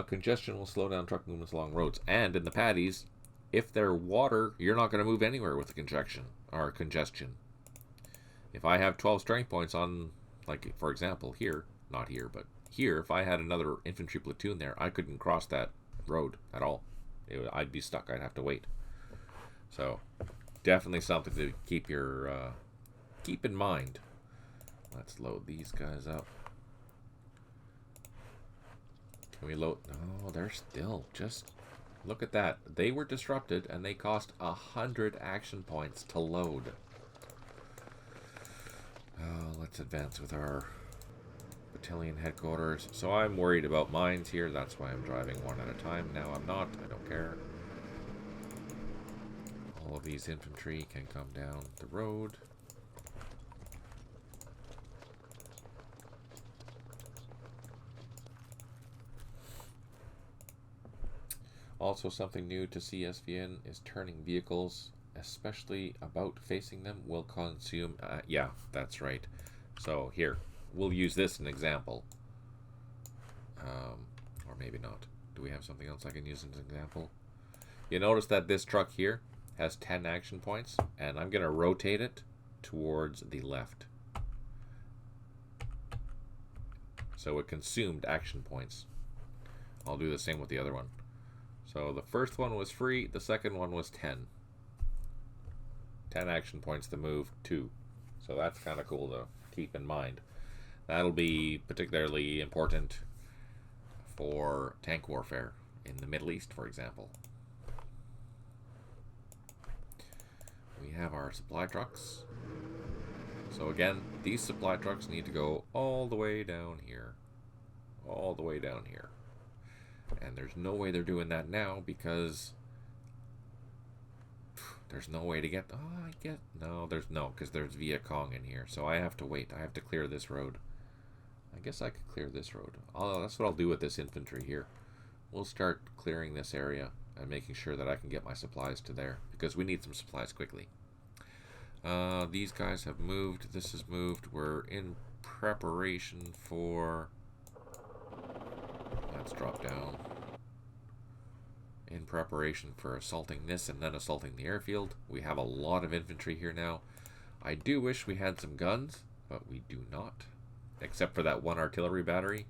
Congestion will slow down truck movements along roads. And in the paddies, if they're water, you're not going to move anywhere with the congestion. If I have 12 strength points on, like, for example, here, not here, but here, if I had another infantry platoon there, I couldn't cross that road at all. I'd be stuck. I'd have to wait. So, definitely something to keep in mind. Let's load these guys up. Can we load? Oh, they're still just... Look at that. They were disrupted, and they cost 100 action points to load. Oh, let's advance with our battalion headquarters. So I'm worried about mines here. That's why I'm driving one at a time. Now I'm not. I don't care. All of these infantry can come down the road. Also, something new to CSVN is turning vehicles, especially about facing them, will consume... yeah, that's right. So here, we'll use this as an example. Or maybe not. Do we have something else I can use as an example? You notice that this truck here has 10 action points, and I'm going to rotate it towards the left. So it consumed action points. I'll do the same with the other one. So the first one was free, the second one was 10. 10 action points to move 2. So that's kind of cool to keep in mind. That'll be particularly important for tank warfare in the Middle East, for example. We have our supply trucks. So again, these supply trucks need to go all the way down here. All the way down here. And there's no way they're doing that now because there's no way to get... Oh, I get... No, there's no, because there's Mekong in here. So I have to wait. I have to clear this road. I guess I could clear this road. That's what I'll do with this infantry here. We'll start clearing this area and making sure that I can get my supplies to there, because we need some supplies quickly. These guys have moved. This has moved. We're in preparation for... Let's drop down. In preparation for assaulting this and then assaulting the airfield. We have a lot of infantry here now. I do wish we had some guns, but we do not. Except for that one artillery battery.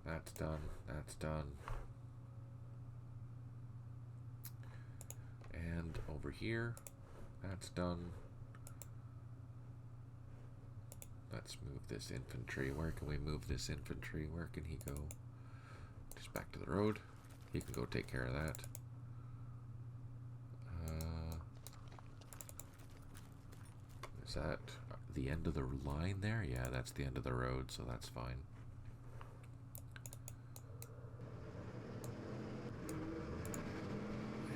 That's done. That's done. And over here, that's done. Let's move this infantry. Where can we move this infantry? Where can he go? Just back to the road. He can go take care of that. Is that the end of the line there? Yeah, that's the end of the road, so that's fine.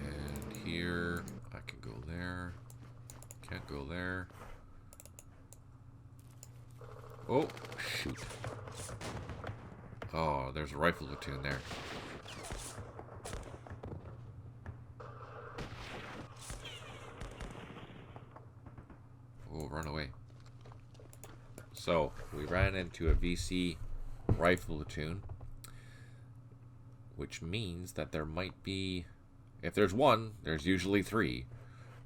And here, I can go there. Can't go there. Oh, shoot. Oh, there's a rifle platoon there. Oh, run away. So, we ran into a VC rifle platoon, which means that there might be, if there's one, there's usually three.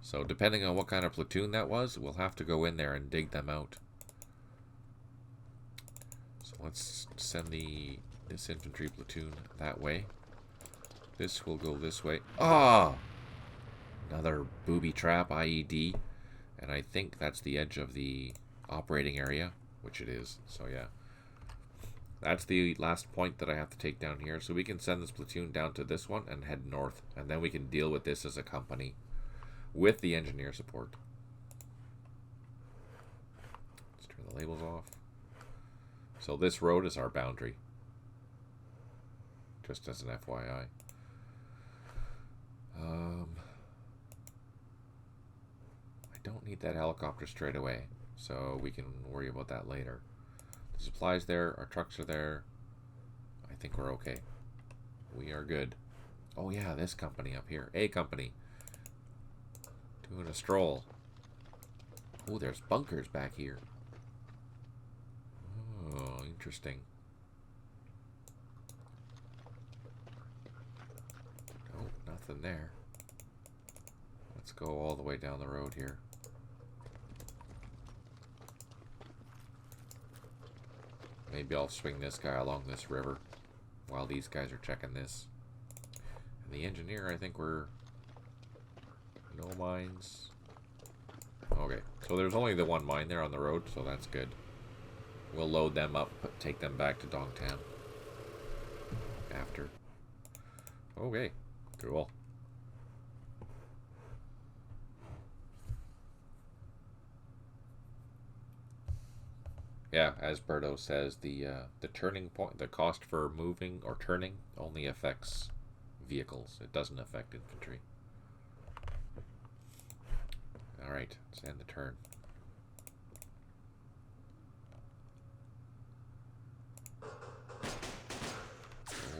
So depending on what kind of platoon that was, we'll have to go in there and dig them out. So let's send this infantry platoon that way. This will go this way. Ah! Another booby trap IED. And I think that's the edge of the operating area, which it is. So yeah. That's the last point that I have to take down here. So we can send this platoon down to this one and head north. And then we can deal with this as a company with the engineer support. Let's turn the labels off. So this road is our boundary. Just as an FYI. I don't need that helicopter straight away. So we can worry about that later. The supplies there, our trucks are there. I think we're okay. We are good. Oh yeah, this company up here. A company. Doing a stroll. Oh, there's bunkers back here. Oh, interesting. Oh, nothing there. Let's go all the way down the road here. Maybe I'll swing this guy along this river while these guys are checking this. And the engineer, I think we're... No mines. Okay, so there's only the one mine there on the road, so that's good. We'll load them up, but take them back to Dongtan after. Okay, cool. Yeah, as Berto says, the turning point, the cost for moving or turning only affects vehicles. It doesn't affect infantry. Alright, let's end the turn.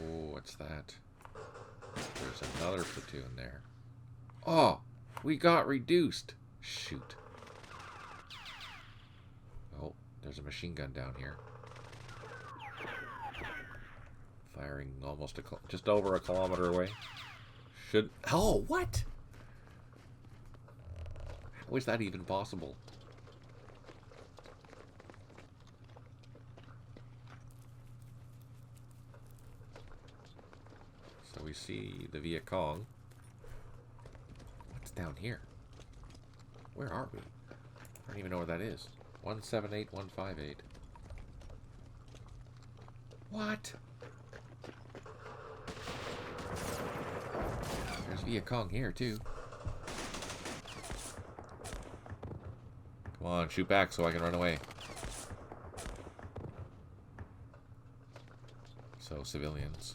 Oh, what's that? There's another platoon there. Oh, we got reduced. Shoot. Oh, there's a machine gun down here. Firing almost just over a kilometer away. Oh, what? How is that even possible? So we see the Viet Cong. What's down here? Where are we? I don't even know where that is. 178158. What? There's Viet Cong here too. Come on, shoot back so I can run away. So, civilians.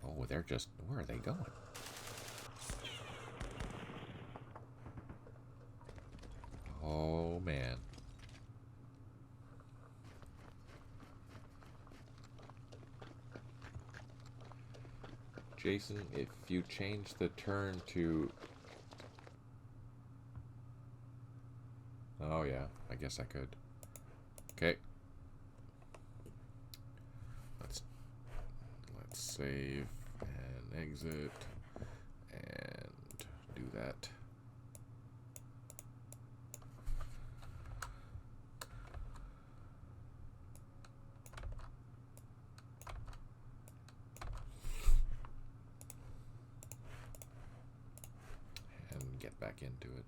Oh, they're just... Where are they going? Oh, man. Jason, if you change the turn to... Oh, yeah. I guess I could. Okay. Let's save and exit and do that. And get back into it.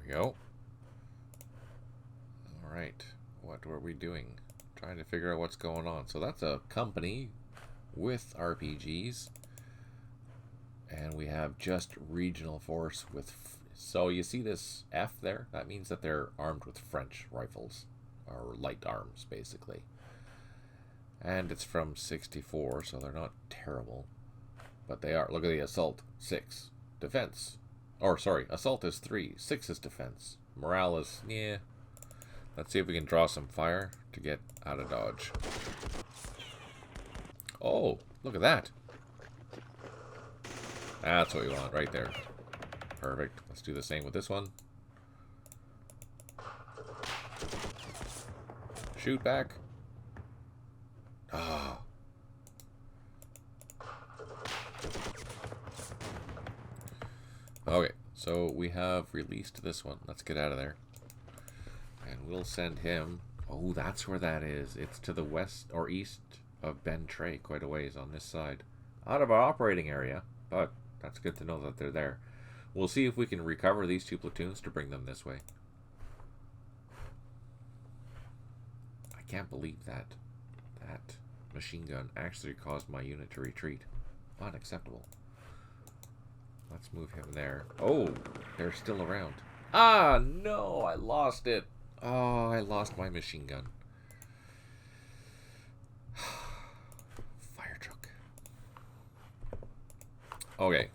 We go. Alright, what were we doing? Trying to figure out what's going on. So that's a company with RPGs. And we have just regional force with... So you see this F there? That means that they're armed with French rifles. Or light arms, basically. And it's from 64, so they're not terrible. But they are. Look at the assault. 6. Defense. Or, sorry, assault is 3. 6 is defense. Morale is, yeah. Let's see if we can draw some fire to get out of dodge. Oh, look at that. That's what we want right there. Perfect. Let's do the same with this one. Shoot back. Ah. Okay, so we have released this one. Let's get out of there. And we'll send him... Oh, that's where that is. It's to the west or east of Ben Tray, quite a ways on this side. Out of our operating area, but that's good to know that they're there. We'll see if we can recover these 2 platoons to bring them this way. I can't believe that machine gun actually caused my unit to retreat. Unacceptable. Let's move him there. Oh, they're still around. Ah, no, I lost it. Oh, I lost my machine gun. Fire truck. Okay,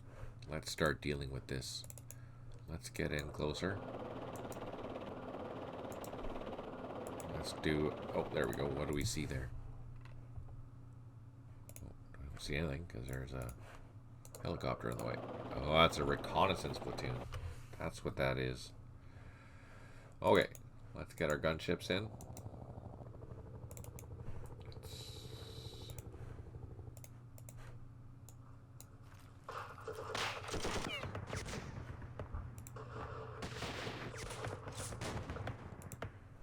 let's start dealing with this. Let's get in closer. Let's do... Oh, there we go. What do we see there? Oh, I don't see anything because there's a helicopter in the way. Oh, that's a reconnaissance platoon. That's what that is. Okay, let's get our gunships in.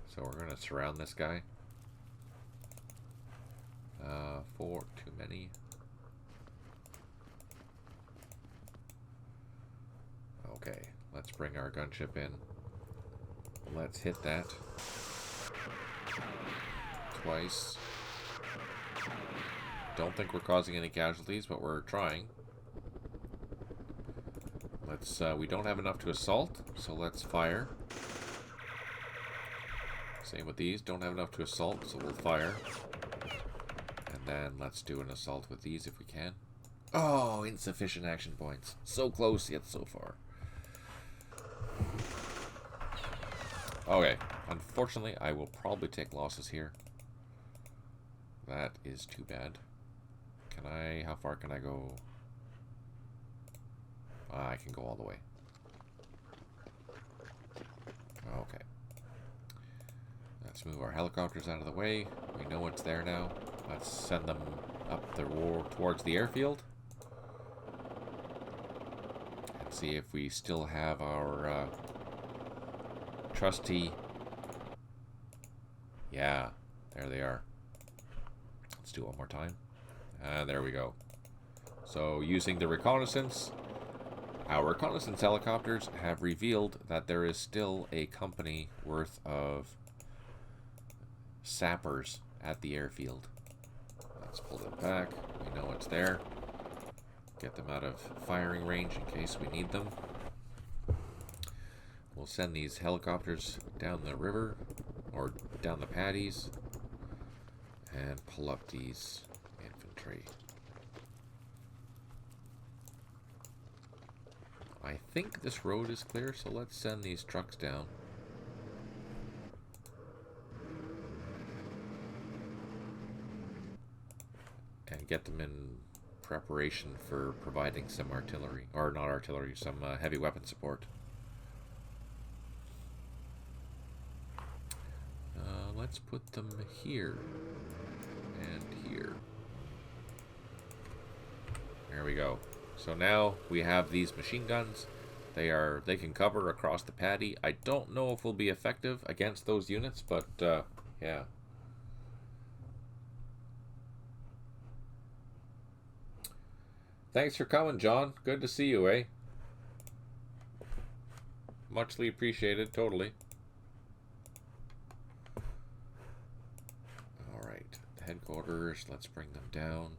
So we're going to surround this guy. 4, too many. Okay, let's bring our gunship in. Let's hit that. Twice. Don't think we're causing any casualties, but we're trying. Let's, we don't have enough to assault, so let's fire. Same with these, don't have enough to assault, so we'll fire. And then let's do an assault with these if we can. Oh, insufficient action points. So close, yet so far. Okay, unfortunately, I will probably take losses here. That is too bad. Can I, how far can I go? I can go all the way. Okay. Let's move our helicopters out of the way. We know it's there now. Let's send them up the road towards the airfield. And see if we still have our trusty... Yeah, there they are. Let's do it one more time. There we go. So, using the reconnaissance, our reconnaissance helicopters have revealed that there is still a company worth of sappers at the airfield. Let's pull them back. We know it's there. Get them out of firing range in case we need them. We'll send these helicopters down the river, or down the paddies, and pull up these infantry. I think this road is clear, so let's send these trucks down. And get them in preparation for providing some artillery, or not artillery, some heavy weapon support. Let's put them here and here. There we go. So now we have these machine guns. They can cover across the paddy. I don't know if we'll be effective against those units, but yeah. Thanks for coming, John. Good to see you, eh? Muchly appreciated, totally. Alright, the headquarters, let's bring them down.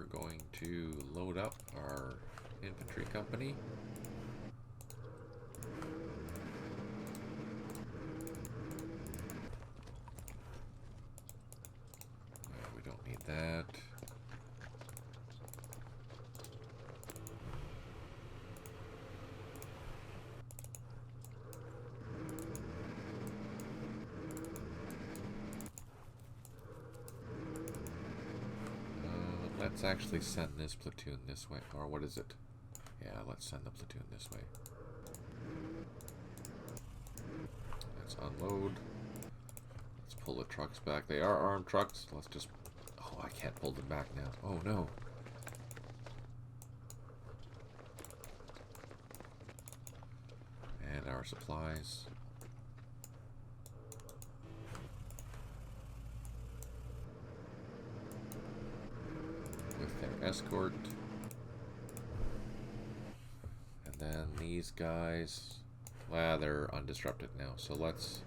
we're going to load up our infantry company. We don't need that. Let's actually send this platoon this way. Or what is it? Yeah, let's send the platoon this way. Let's unload. Let's pull the trucks back. They are armed trucks. Let's just... Oh, I can't pull them back now. Oh, no. And our supplies. With their escort. And then these guys, well, they're undisrupted now, so let's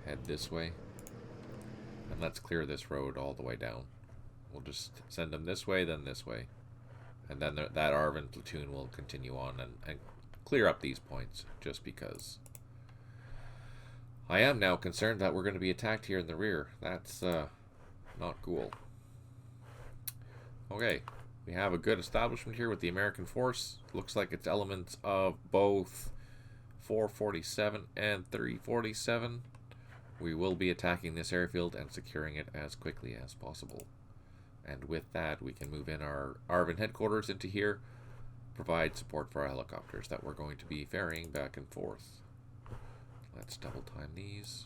head this way and let's clear this road all the way down. We'll just send them this way, then this way, and then that Arvin platoon will continue on and clear up these points, just because I am now concerned that we're going to be attacked here in the rear. That's not cool. Okay, we have a good establishment here with the American force. Looks like it's elements of both 447 and 347. We will be attacking this airfield and securing it as quickly as possible. And with that, we can move in our Arvin headquarters into here, provide support for our helicopters that we're going to be ferrying back and forth. Let's double time these.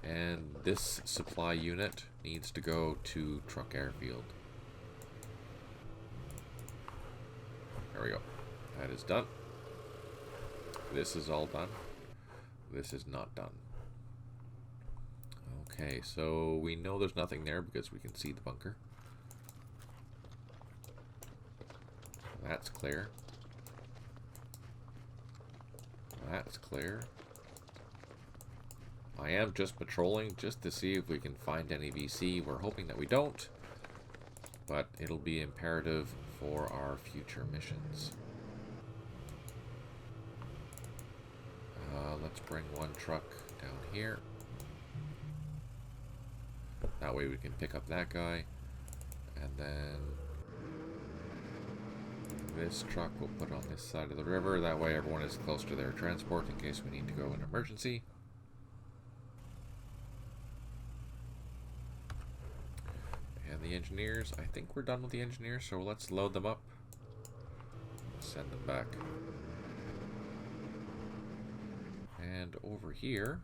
And this supply unit needs to go to Truck Airfield. There we go. That is done. This is all done. This is not done. Okay, so we know there's nothing there because we can see the bunker. That's clear. That's clear. I am just patrolling just to see if we can find any VC. We're hoping that we don't, but it'll be imperative for our future missions. Let's bring one truck down here. That way we can pick up that guy. And then this truck we'll put on this side of the river. That way everyone is close to their transport in case we need to go in emergency. And the engineers, I think we're done with the engineers, so let's load them up. Send them back. And over here,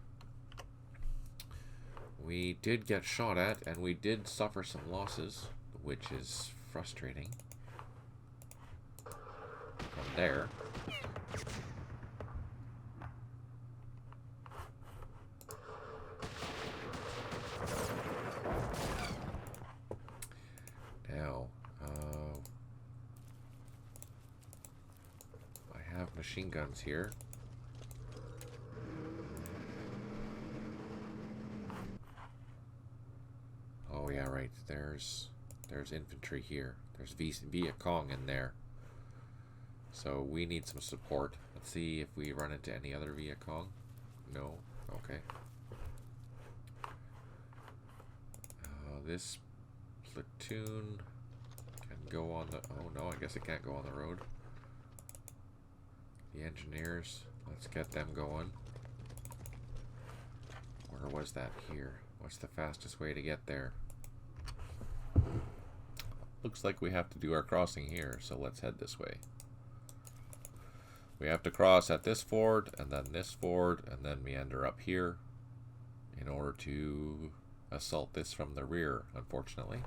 we did get shot at, and we did suffer some losses, which is frustrating. From there. Now, I have machine guns here. Oh yeah, right. There's infantry here. There's Mekong in there. So we need some support. Let's see if we run into any other Mekong. No. Okay. This platoon can go on the... Oh no, I guess it can't go on the road. The engineers, let's get them going. Where was that? Here. What's the fastest way to get there? Looks like we have to do our crossing here, so let's head this way. We have to cross at this ford, and then this ford, and then meander up here in order to assault this from the rear, unfortunately.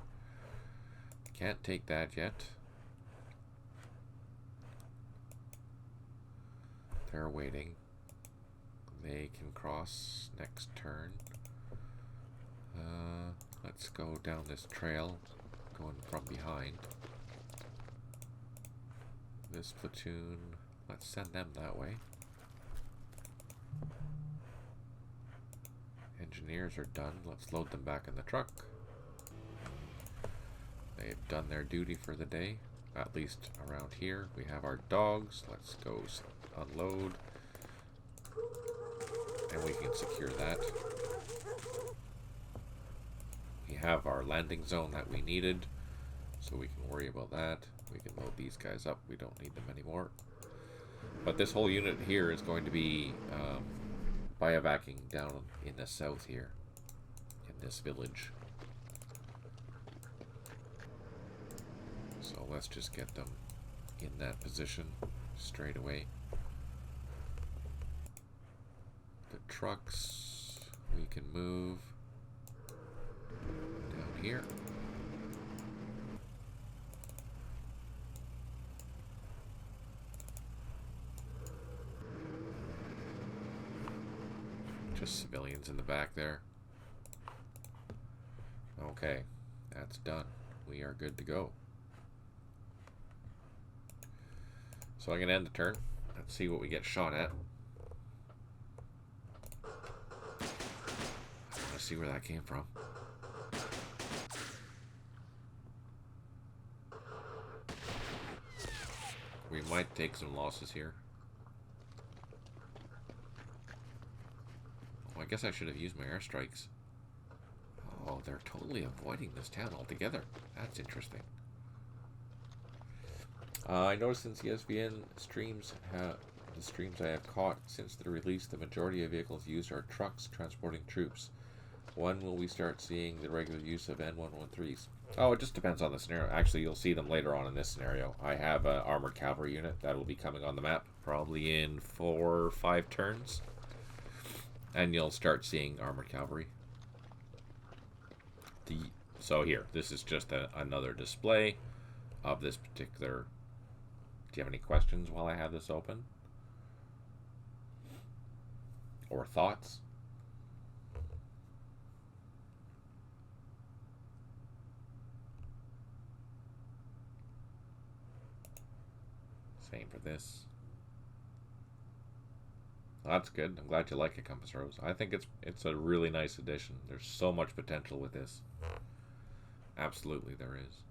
Can't take that yet. They're waiting. They can cross next turn. Let's go down this trail, going from behind. This platoon, let's send them that way. Engineers are done. Let's load them back in the truck. They've done their duty for the day, at least around here. We have our dogs. Let's go unload. And we can secure that. We have our landing zone that we needed, so we can worry about that. We can load these guys up. We don't need them anymore. But this whole unit here is going to be biovacking down in the south here, in this village. So let's just get them in that position straight away. The trucks we can move down here. Just civilians in the back there. Okay, that's done. We are good to go. So I'm going to end the turn. Let's see what we get shot at. Let's see where that came from. We might take some losses here. Oh, I guess I should have used my airstrikes. Oh, they're totally avoiding this town altogether. That's interesting. I noticed since the SVN streams, the streams I have caught since the release, the majority of vehicles used are trucks transporting troops. When will we start seeing the regular use of N113s? Oh, it just depends on the scenario. Actually, you'll see them later on in this scenario. I have an armored cavalry unit that will be coming on the map probably in 4 or 5 turns. And you'll start seeing armored cavalry. So here, this is just another display of this particular... Do you have any questions while I have this open? Or thoughts? Same for this. Well, that's good. I'm glad you like it, Compass Rose. I think it's a really nice addition. There's so much potential with this. Absolutely there is.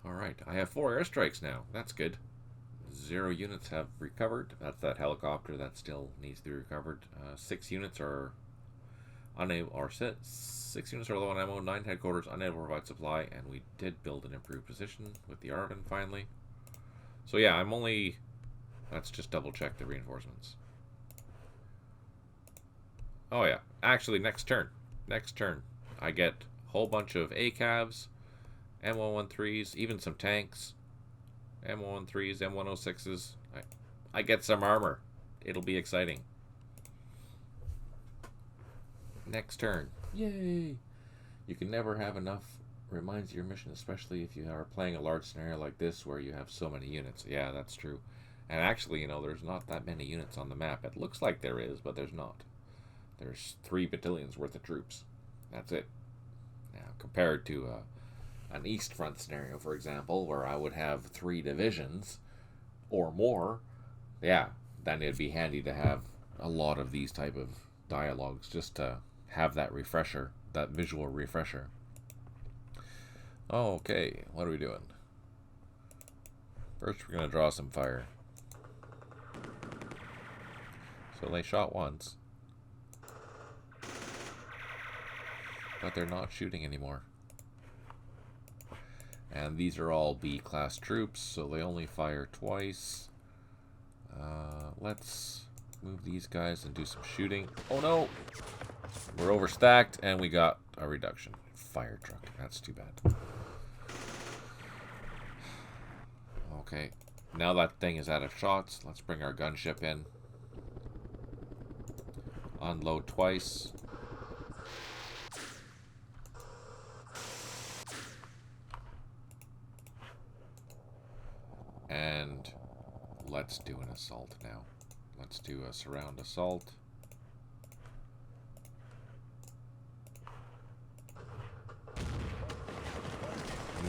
Alright, I have 4 airstrikes now. That's good. 0 units have recovered. That's that helicopter that still needs to be recovered. 6 units are unable, or 6 units are low on ammo. 9 headquarters unable to provide supply, and we did build an improved position with the Arvin finally. So yeah, I'm only... Let's just double check the reinforcements. Oh yeah, actually next turn. Next turn, I get a whole bunch of ACAVs, M113s, even some tanks, M113s, M106s. I get some armor. It'll be exciting. Next turn. Yay! You can never have enough reminds of your mission, especially if you are playing a large scenario like this where you have so many units. Yeah, that's true. And actually, you know, there's not that many units on the map. It looks like there is, but there's not. There's 3 battalions worth of troops. That's it. Now, compared to an East Front scenario, for example, where I would have 3 divisions or more, yeah, then it'd be handy to have a lot of these type of dialogues just to have that refresher, that visual refresher. Okay, what are we doing? First, we're going to draw some fire. So they shot once, but they're not shooting anymore. And these are all B-class troops, so they only fire twice. Let's move these guys and do some shooting. Oh no! We're overstacked, and we got a reduction. Fire truck. That's too bad. Okay. Now that thing is out of shots, let's bring our gunship in. Unload twice. And let's do an assault now. Let's do a surround assault.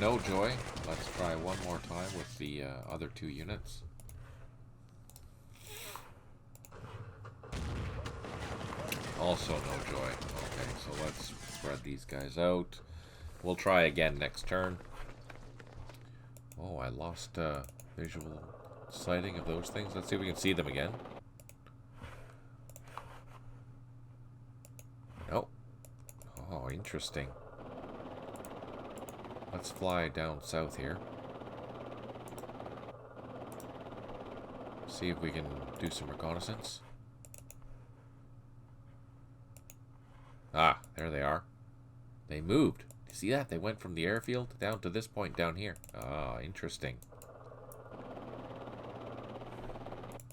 No joy. Let's try one more time with the other 2 units. Also no joy. Okay, so let's spread these guys out. We'll try again next turn. Oh, I lost visual sighting of those things. Let's see if we can see them again. Nope. Oh, interesting. Let's fly down south here. See if we can do some reconnaissance. Ah, there they are. They moved. You see that? They went from the airfield down to this point down here. Ah, interesting.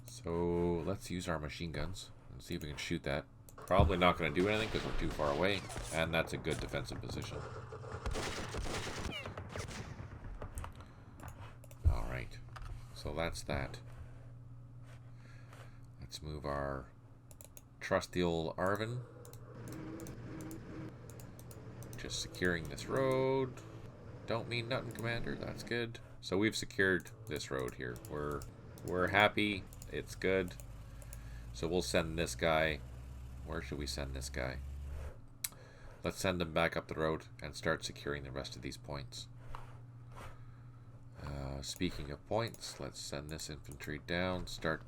So let's use our machine guns and see if we can shoot that. Probably not going to do anything because we're too far away, and that's a good defensive position. Alright, so that's that. Let's move our trusty old Arvin. Just securing this road. Don't mean nothing, Commander. That's good. So we've secured this road here. We're happy. It's good. So we'll send this guy. Where should we send this guy? Let's send him back up the road and start securing the rest of these points. Speaking of points, let's send this infantry down. Start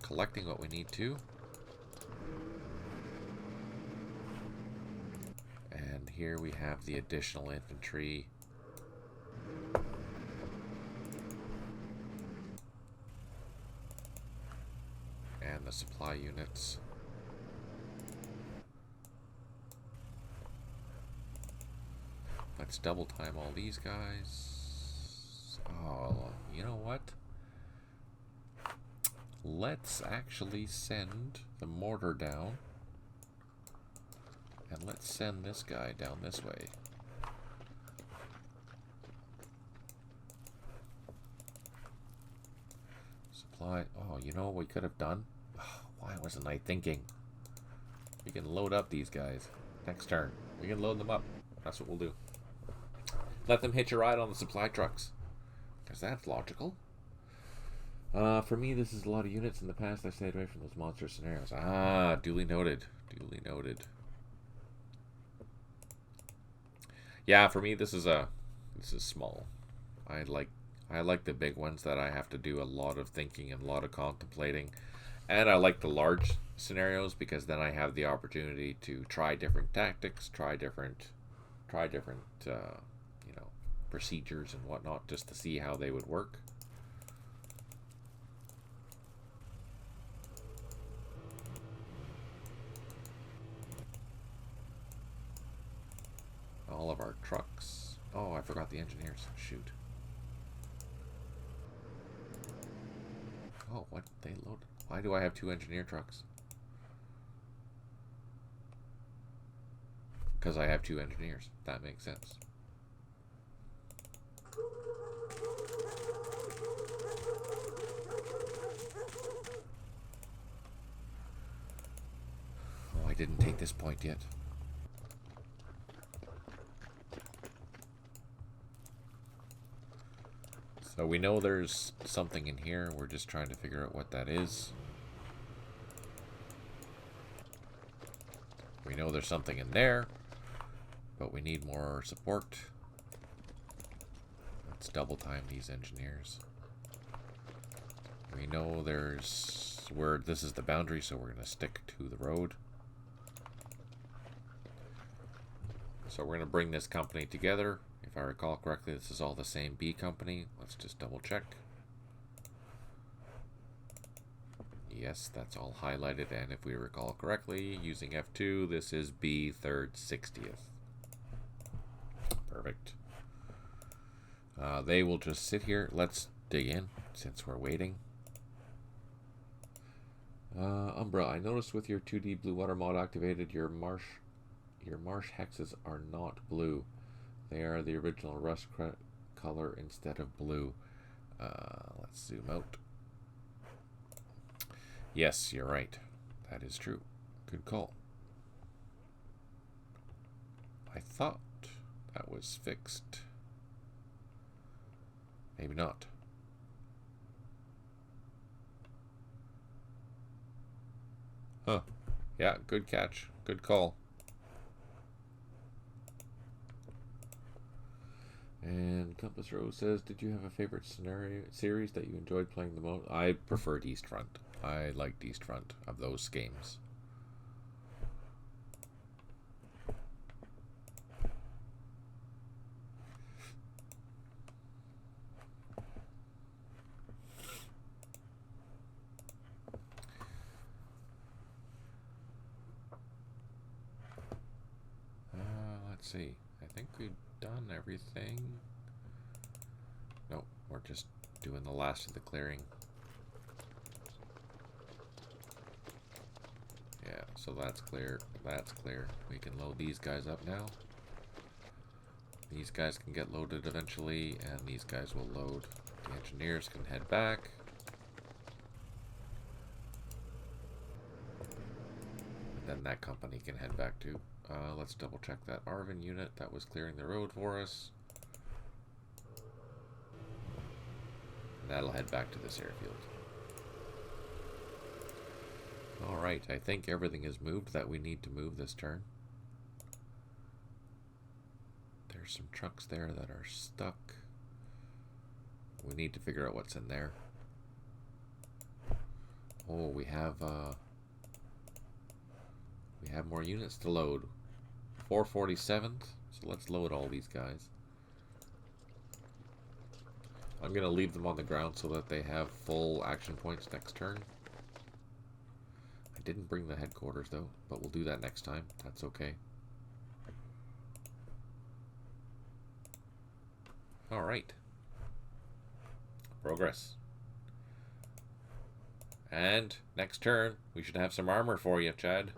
collecting what we need to. And here we have the additional infantry. And the supply units. Let's double time all these guys. Oh, you know what? Let's actually send the mortar down. And let's send this guy down this way. Supply. Oh, you know what we could have done? Why wasn't I thinking? We can load up these guys. Next turn. We can load them up. That's what we'll do. Let them hitch a ride on the supply trucks. Because that's logical. For me, this is a lot of units. In the past, I stayed away from those monster scenarios. Ah, duly noted. Duly noted. Yeah, for me, this is small. I like the big ones that I have to do a lot of thinking and a lot of contemplating. And I like the large scenarios because then I have the opportunity to try different tactics, try different you know, procedures and whatnot, just to see how they would work. All of our trucks. Oh, I forgot the engineers. Shoot. Oh, what? They loaded. Why do I have 2 engineer trucks? Because I have 2 engineers. That makes sense. Oh, I didn't take this point yet. So we know there's something in here. We're just trying to figure out what that is. We know there's something in there, but we need more support. Let's double time these engineers. We know this is the boundary, so we're going to stick to the road. So we're going to bring this company together. If I recall correctly, this is all the same B company. Let's just double check. Yes, that's all highlighted, and if we recall correctly, using F2, this is B 3rd 60th. Perfect. They will just sit here. Let's dig in, since we're waiting. Umbra, I noticed with your 2D blue water mod activated, your marsh hexes are not blue. They are the original rust color instead of blue. Let's zoom out. Yes, you're right. That is true. Good call. I thought that was fixed. Maybe not. Huh. Yeah, good catch. Good call. And Compass Rose says, did you have a favorite scenario series that you enjoyed playing the most? I preferred Eastfront. I liked Eastfront of those games. Let's see. I think we've done everything. Nope, we're just doing the last of the clearing. Yeah, so that's clear. That's clear. We can load these guys up now. These guys can get loaded eventually, and these guys will load. The engineers can head back. And then that company can head back too. Let's double check that Arvin unit that was clearing the road for us. And that'll head back to this airfield. Alright, I think everything is moved that we need to move this turn. There's some trucks there that are stuck. We need to figure out what's in there. Oh, we have more units to load. 447, so let's load all these guys. I'm going to leave them on the ground so that they have full action points next turn. I didn't bring the headquarters though, but we'll do that next time. That's okay. Alright. Progress. And next turn, we should have some armor for you, Chad.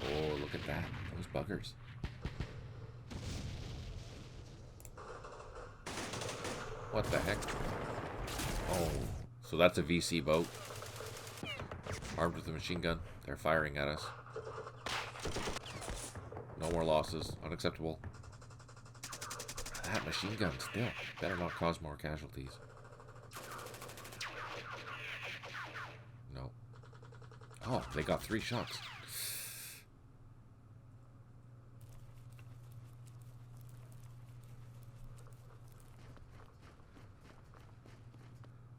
Oh, look at that. Those buggers. What the heck? Oh, so that's a VC boat. Armed with a machine gun. They're firing at us. No more losses. Unacceptable. That machine gun still. Better not cause more casualties. No. Oh, they got 3 shots.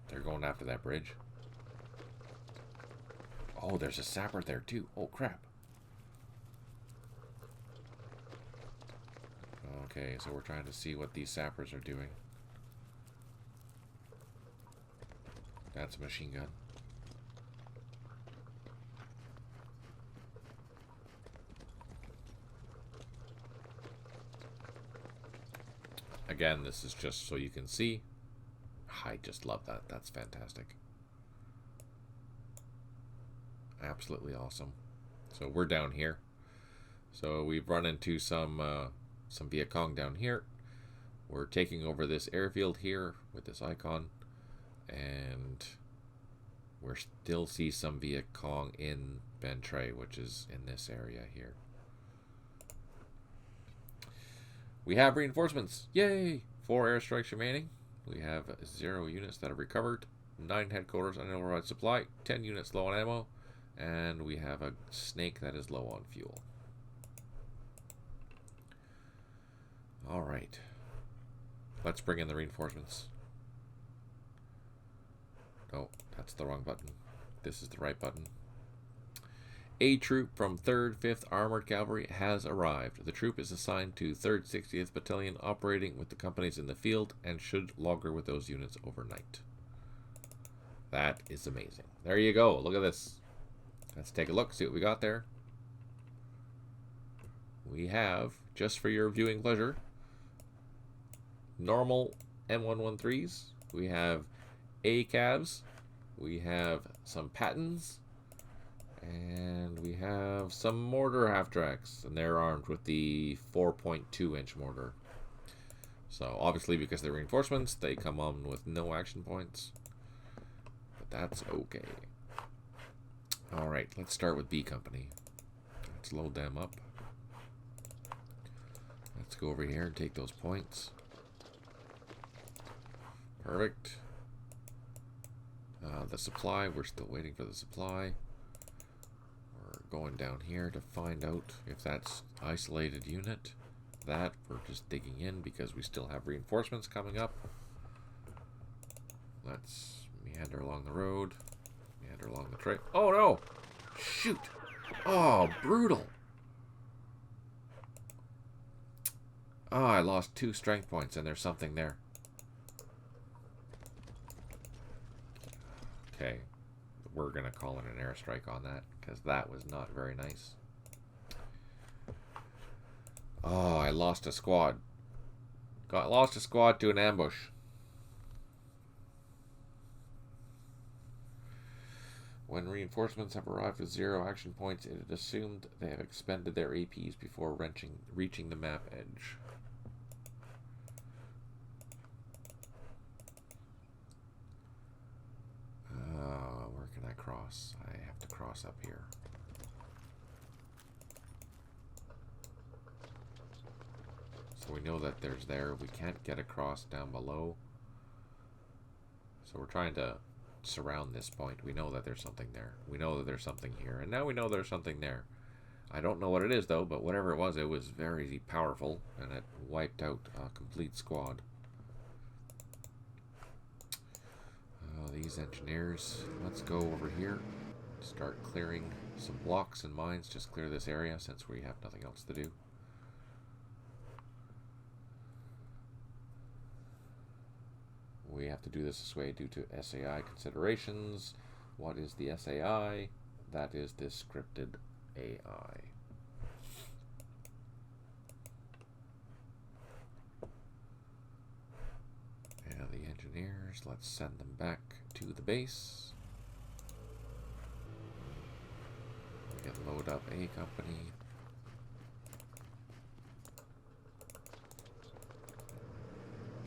They're going after that bridge. Oh, there's a sapper there too. Oh, crap. Okay, so we're trying to see what these sappers are doing. That's a machine gun. Again, this is just so you can see. I just love that. That's fantastic. Absolutely awesome. So we're down here. So we've run into some Mekong down here. We're taking over this airfield here with this icon, and we still see some Mekong in Bentray, which is in this area here. We have reinforcements. Yay! 4 airstrikes remaining. We have 0 units that have recovered, 9 headquarters on override supply, 10 units low on ammo, and we have a snake that is low on fuel. Alright. Let's bring in the reinforcements. No, that's the wrong button. This is the right button. A troop from 3rd, 5th Armored Cavalry has arrived. The troop is assigned to 3rd, 60th Battalion, operating with the companies in the field, and should logger with those units overnight. That is amazing. There you go. Look at this. Let's take a look, see what we got there. We have, just for your viewing pleasure, normal M113s. We have ACAVs. We have some Pattons. And we have some mortar half-tracks, and they're armed with the 4.2-inch mortar. So obviously, because they're reinforcements, they come on with no action points. But that's okay. Alright, let's start with B Company. Let's load them up. Let's go over here and take those points. Perfect. The supply, we're still waiting for the supply. going down here to find out if that's isolated unit. That we're just digging in because we still have reinforcements coming up. Let's meander along the road. Meander along the trail. Oh no! Shoot! Oh, brutal! Oh, I lost 2 strength points and there's something there. Okay. We're going to call in an airstrike on that because that was not very nice. Oh, I lost a squad. Lost a squad to an ambush. When reinforcements have arrived with 0 action points, it is assumed they have expended their APs before reaching the map edge. Where can I cross? I have to cross up here. So we know that there's there. We can't get across down below. So we're trying to surround this point. We know that there's something there. We know that there's something here. And now we know there's something there. I don't know what it is though, but whatever it was very powerful. And it wiped out a complete squad. These engineers, let's go over here, start clearing some blocks and mines, just clear this area since we have nothing else to do. We have to do this way due to SAI considerations. What is the SAI? That is this scripted AI. And the engineers, let's send them back to the base. We can load up a company.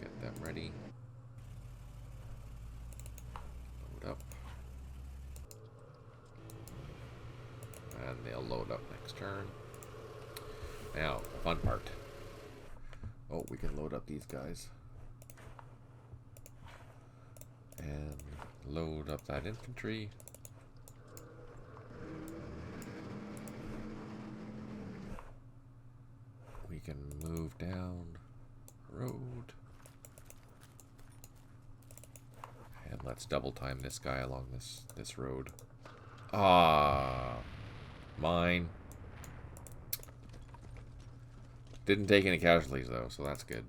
Get them ready. Load up. And they'll load up next turn. Now, the fun part. Oh, we can load up these guys. And load up that infantry. We can move down the road. And let's double time this guy along this road. Ah, mine. Didn't take any casualties though, so that's good.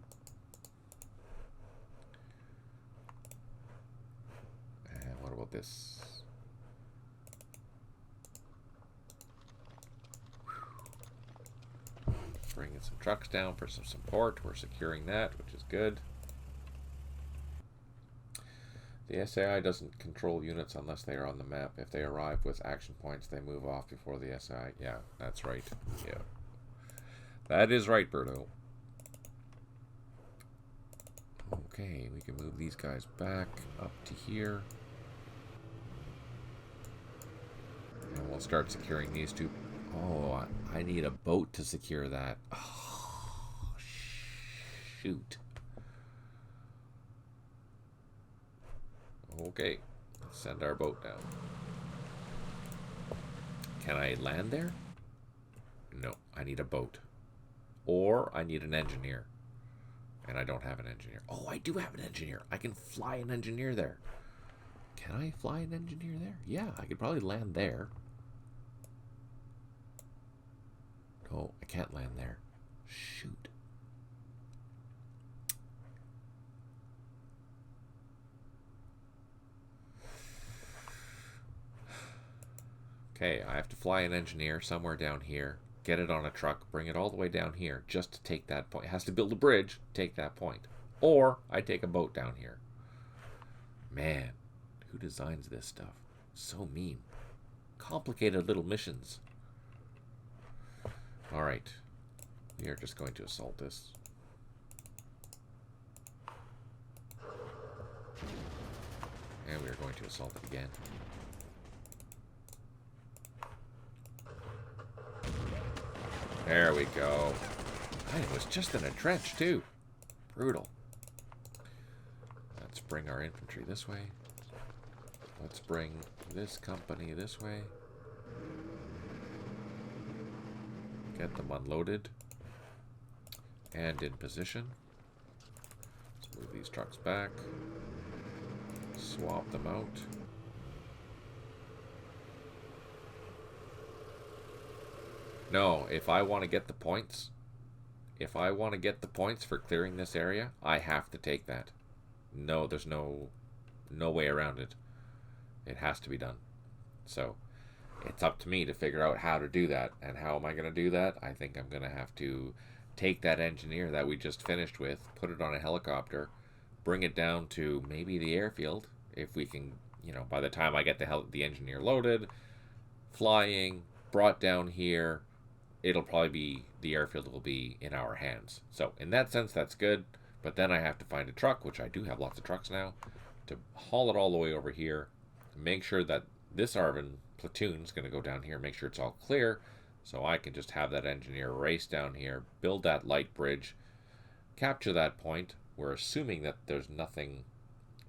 This. Bringing some trucks down for some support. We're securing that, which is good. The SAI doesn't control units unless they are on the map. If they arrive with action points, they move off before the SAI. Yeah, that's right. Yeah. That is right, Berto. Okay, we can move these guys back up to here. And we'll start securing these two. Oh, I need a boat to secure that. Oh, shoot. Okay, let's send our boat down. Can I land there? No, I need a boat. Or I need an engineer. And I don't have an engineer. Oh, I do have an engineer. I can fly an engineer there. Can I fly an engineer there? Yeah, I could probably land there. No, I can't land there. Shoot. Okay, I have to fly an engineer somewhere down here, get it on a truck, bring it all the way down here just to take that point. It has to build a bridge, take that point. Or I take a boat down here. Man, who designs this stuff? So mean. Complicated little missions. Alright. We are just going to assault this. And we are going to assault it again. There we go. And it was just in a trench, too. Brutal. Let's bring our infantry this way. Let's bring this company this way. Get them unloaded and in position. Let's move these trucks back. Swap them out. No, if I want to get the points, for clearing this area, I have to take that. No, there's no way around it. It has to be done. So it's up to me to figure out how to do that. And how am I going to do that? I think I'm going to have to take that engineer that we just finished with, put it on a helicopter, bring it down to maybe the airfield. If we can, by the time I get the engineer loaded, flying, brought down here, it'll probably be, the airfield will be in our hands. So in that sense, that's good. But then I have to find a truck, which I do have lots of trucks now, to haul it all the way over here, make sure that this ARVN platoon is going to go down here, make sure it's all clear, so I can just have that engineer race down here, build that light bridge, capture that point. We're assuming that there's nothing,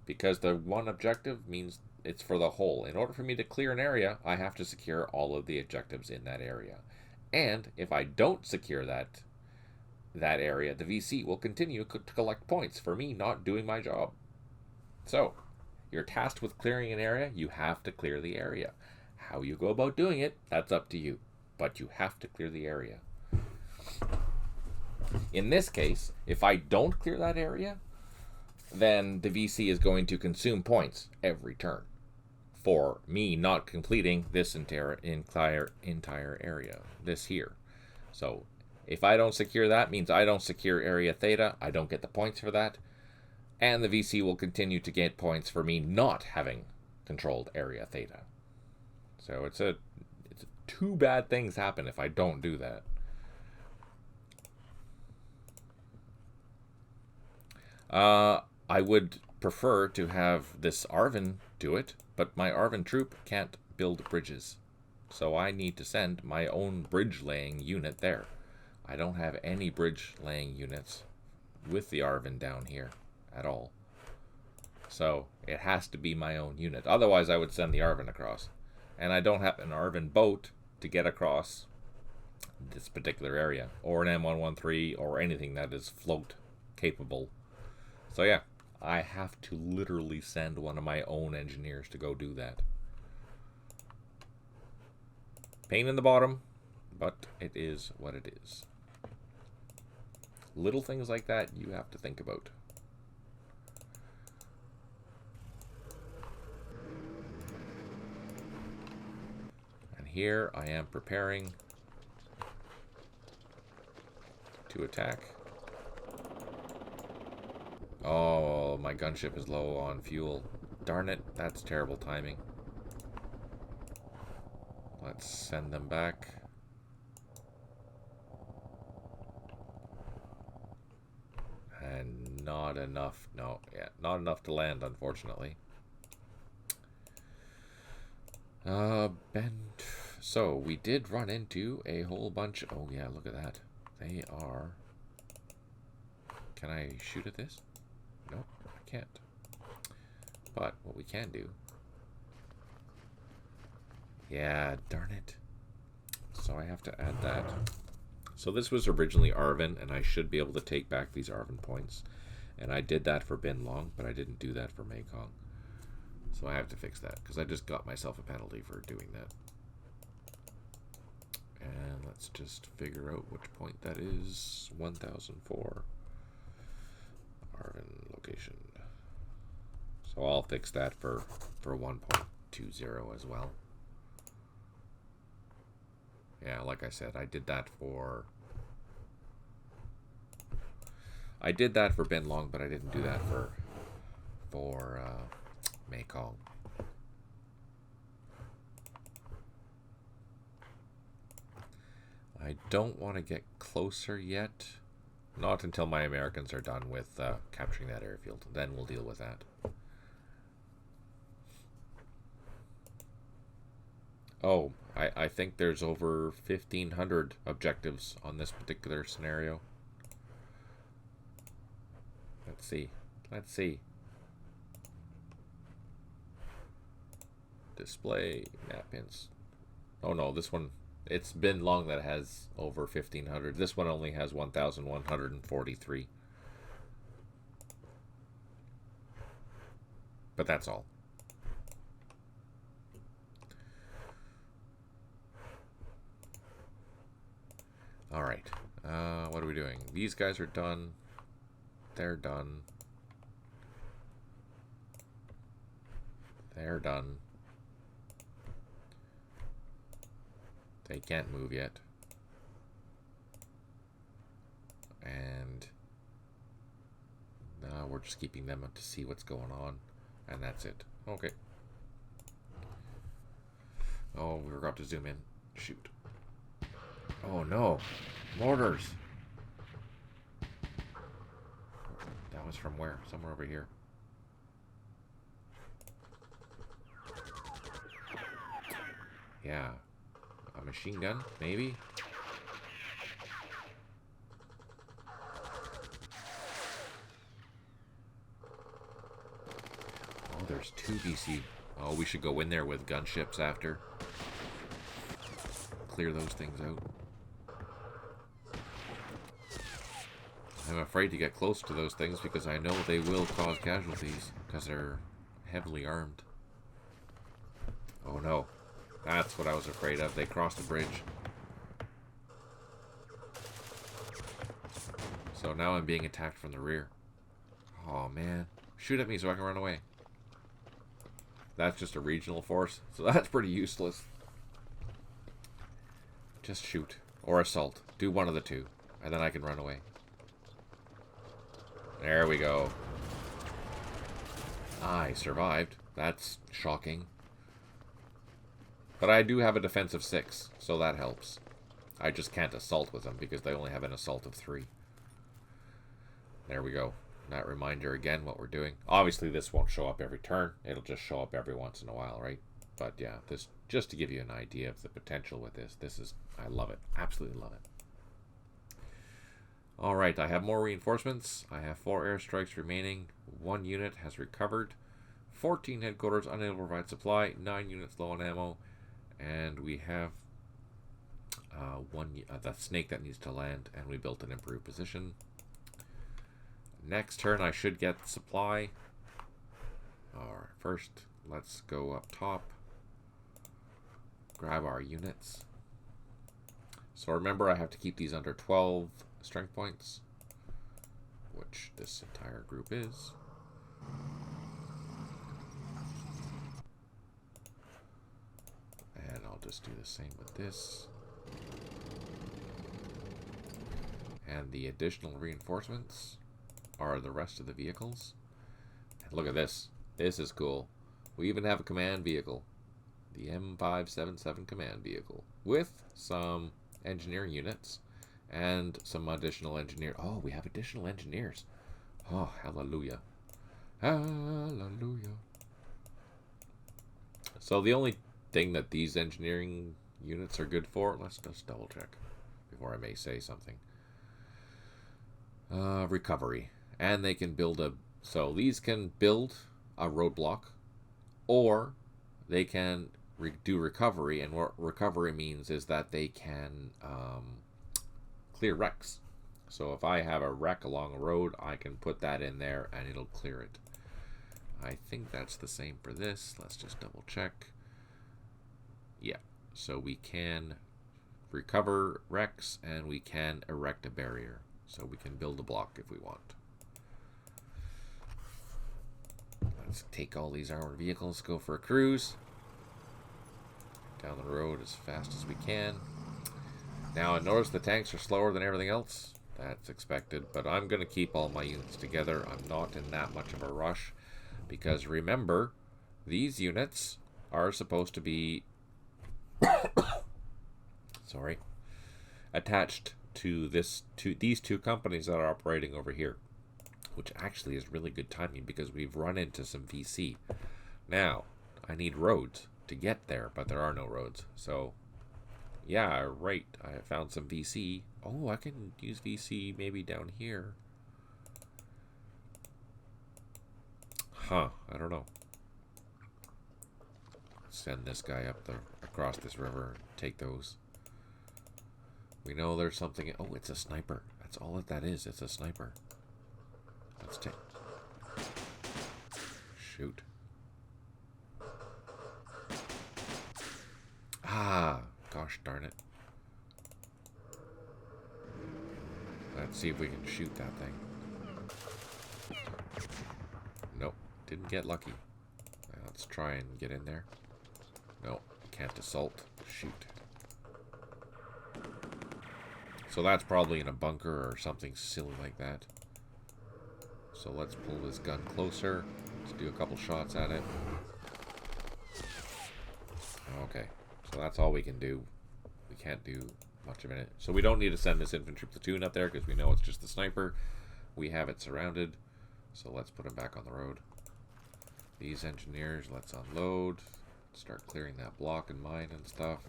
because the one objective means it's for the whole. In order for me to clear an area, I have to secure all of the objectives in that area. And if I don't secure that area, the VC will continue to collect points for me not doing my job. So, you're tasked with clearing an area, you have to clear the area. How you go about doing it, that's up to you. But you have to clear the area. In this case, if I don't clear that area, then the VC is going to consume points every turn for me not completing this entire area, this here. So if I don't secure that, means I don't secure area theta, I don't get the points for that, and the VC will continue to get points for me not having controlled area theta. So it's two bad things happen if I don't do that. I would prefer to have this ARVN do it, but my ARVN troop can't build bridges. So I need to send my own bridge laying unit there. I don't have any bridge laying units with the ARVN down here at all. So it has to be my own unit. Otherwise I would send the ARVN across. And I don't have an ARVN boat to get across this particular area, or an M113, or anything that is float capable. So yeah, I have to literally send one of my own engineers to go do that. Pain in the bottom, but it is what it is. Little things like that you have to think about. And here I am preparing to attack. Oh, my gunship is low on fuel. Darn it, that's terrible timing. Let's send them back. And not enough. No, yeah, not enough to land, unfortunately. So, we did run into a whole bunch. Oh, yeah, look at that. They are... Can I shoot at this? Nope, I can't. But what we can do... Yeah, darn it. So I have to add that. So this was originally ARVN, and I should be able to take back these ARVN points. And I did that for Bin Long, but I didn't do that for Mekong. So I have to fix that, because I just got myself a penalty for doing that. And let's just figure out which point that is. 1004. ARVN location. So I'll fix that for 1.20 as well. Yeah, like I said, I did that for Bin Long, but I didn't do that for Mekong. I don't want to get closer yet. Not until my Americans are done with capturing that airfield. Then we'll deal with that. Oh, I think there's over 1,500 objectives on this particular scenario. Let's see. Let's see. Display map hints. Oh no, this one it's been long that it has over 1,500. This one only has 1,143. But that's all. Alright. What are we doing? These guys are done. They're done. They're done. They can't move yet. And now we're just keeping them up to see what's going on. And that's it. Okay. Oh, we forgot to zoom in. Shoot. Oh no. Mortars. That was from where? Somewhere over here. Yeah. A machine gun, maybe? Oh, there's two VC. Oh, we should go in there with gunships after. Clear those things out. I'm afraid to get close to those things because I know they will cause casualties because they're heavily armed. Oh no. That's what I was afraid of. They crossed the bridge. So now I'm being attacked from the rear. Oh man. Shoot at me so I can run away. That's just a regional force. So that's pretty useless. Just shoot. Or assault. Do one of the two. And then I can run away. There we go. I survived. That's shocking. But I do have a defense of 6, so that helps. I just can't assault with them because they only have an assault of 3. There we go. That reminder again what we're doing. Obviously this won't show up every turn. It'll just show up every once in a while, right? But yeah, this just to give you an idea of the potential with this. This is, I love it. Absolutely love it. Alright, I have more reinforcements. I have 4 airstrikes remaining. 1 unit has recovered. 14 headquarters unable to provide supply. 9 units low on ammo. And we have the snake that needs to land. And we built an improved position. Next turn I should get supply. Alright, first let's go up top. Grab our units. So remember I have to keep these under 12 strength points, which this entire group is. And I'll just do the same with this. And the additional reinforcements are the rest of the vehicles. And look at this. This is cool. We even have a command vehicle. The M577 command vehicle. With some engineering units. And some additional engineer. Oh, we have additional engineers. Oh, hallelujah. Hallelujah. So the only thing that these engineering units are good for, let's just double check before I may say something. Recovery. And they can build a, so these can build a roadblock, or they can do recovery, and what recovery means is that they can clear wrecks. So if I have a wreck along a road, I can put that in there and it'll clear it. I think that's the same for this. Let's just double check. Yeah, so we can recover wrecks and we can erect a barrier. So we can build a block if we want. Let's take all these armored vehicles, go for a cruise. Down the road as fast as we can. Now, I notice the tanks are slower than everything else. That's expected, but I'm going to keep all my units together. I'm not in that much of a rush, because remember, these units are supposed to be sorry, attached to these two companies that are operating over here, which actually is really good timing because we've run into some VC. Now, I need roads to get there, but there are no roads. So, yeah, right, I found some VC. Oh, I can use VC maybe down here. Huh, I don't know. Send this guy up across this river and take those. We know there's something... Oh, it's a sniper. That's all that is. It's a sniper. Let's take... Shoot. Ah, gosh darn it. Let's see if we can shoot that thing. Nope, didn't get lucky. Let's try and get in there. Nope, can't assault. Shoot. So that's probably in a bunker or something silly like that. So let's pull this gun closer. Let's do a couple shots at it. Okay, so that's all we can do. We can't do much of it. So we don't need to send this infantry platoon up there because we know it's just the sniper. We have it surrounded. So let's put him back on the road. These engineers, let's unload. Start clearing that block and mine and stuff.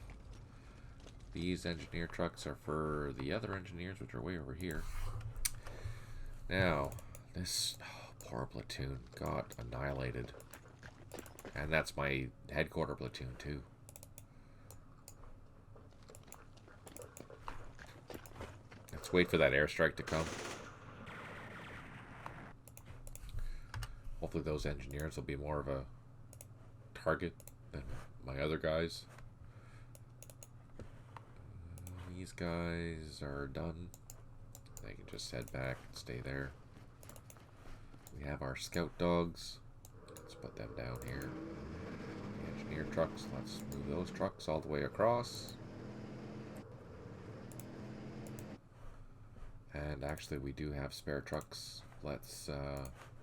These engineer trucks are for the other engineers, which are way over here. Now, this poor platoon got annihilated. And that's my headquarter platoon too. Let's wait for that airstrike to come. Hopefully those engineers will be more of a target than my other guys. These guys are done. They can just head back and stay there. We have our scout dogs. Let's put them down here. The engineer trucks. Let's move those trucks all the way across. And actually we do have spare trucks. Let's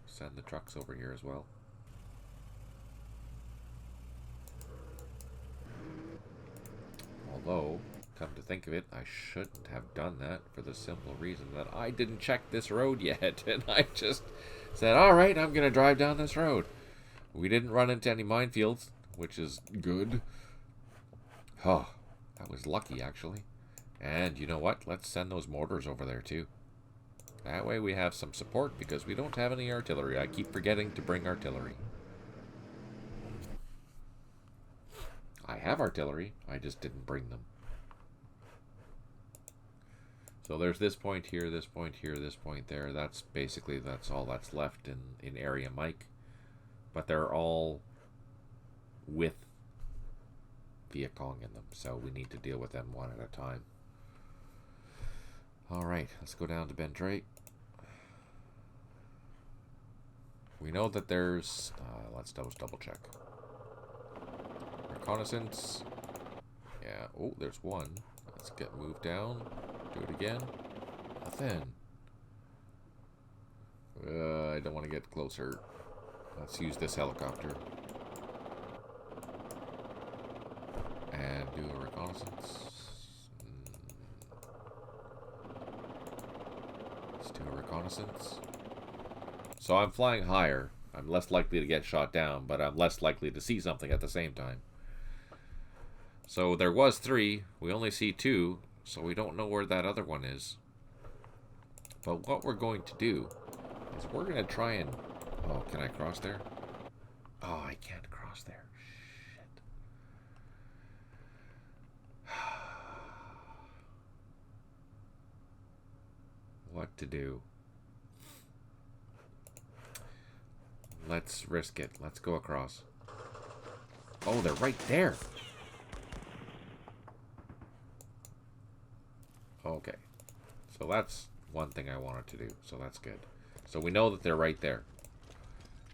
send the trucks over here as well. Although, come to think of it, I shouldn't have done that for the simple reason that I didn't check this road yet. And I just said, alright, I'm going to drive down this road. We didn't run into any minefields, which is good. Oh, that was lucky, actually. And you know what? Let's send those mortars over there, too. That way we have some support, because we don't have any artillery. I keep forgetting to bring artillery. I have artillery, I just didn't bring them. So there's this point here, this point here, this point there. That's basically, that's all that's left in area Mike. But they're all with Mekong in them, so we need to deal with them one at a time. Alright, let's go down to Ben Drake. We know that there's... let's double check. Reconnaissance. Yeah, oh, there's one. Let's get moved down. Do it again. Nothing. I don't want to get closer. Let's use this helicopter. And do a reconnaissance. Let's do a reconnaissance. So I'm flying higher. I'm less likely to get shot down, but I'm less likely to see something at the same time. So there was 3. We only see 2, so we don't know where that other one is. But what we're going to do is we're going to try and... Oh, can I cross there? Oh, I can't cross there. Shit. What to do? Let's risk it. Let's go across. Oh, they're right there. Okay. So that's one thing I wanted to do. So that's good. So we know that they're right there.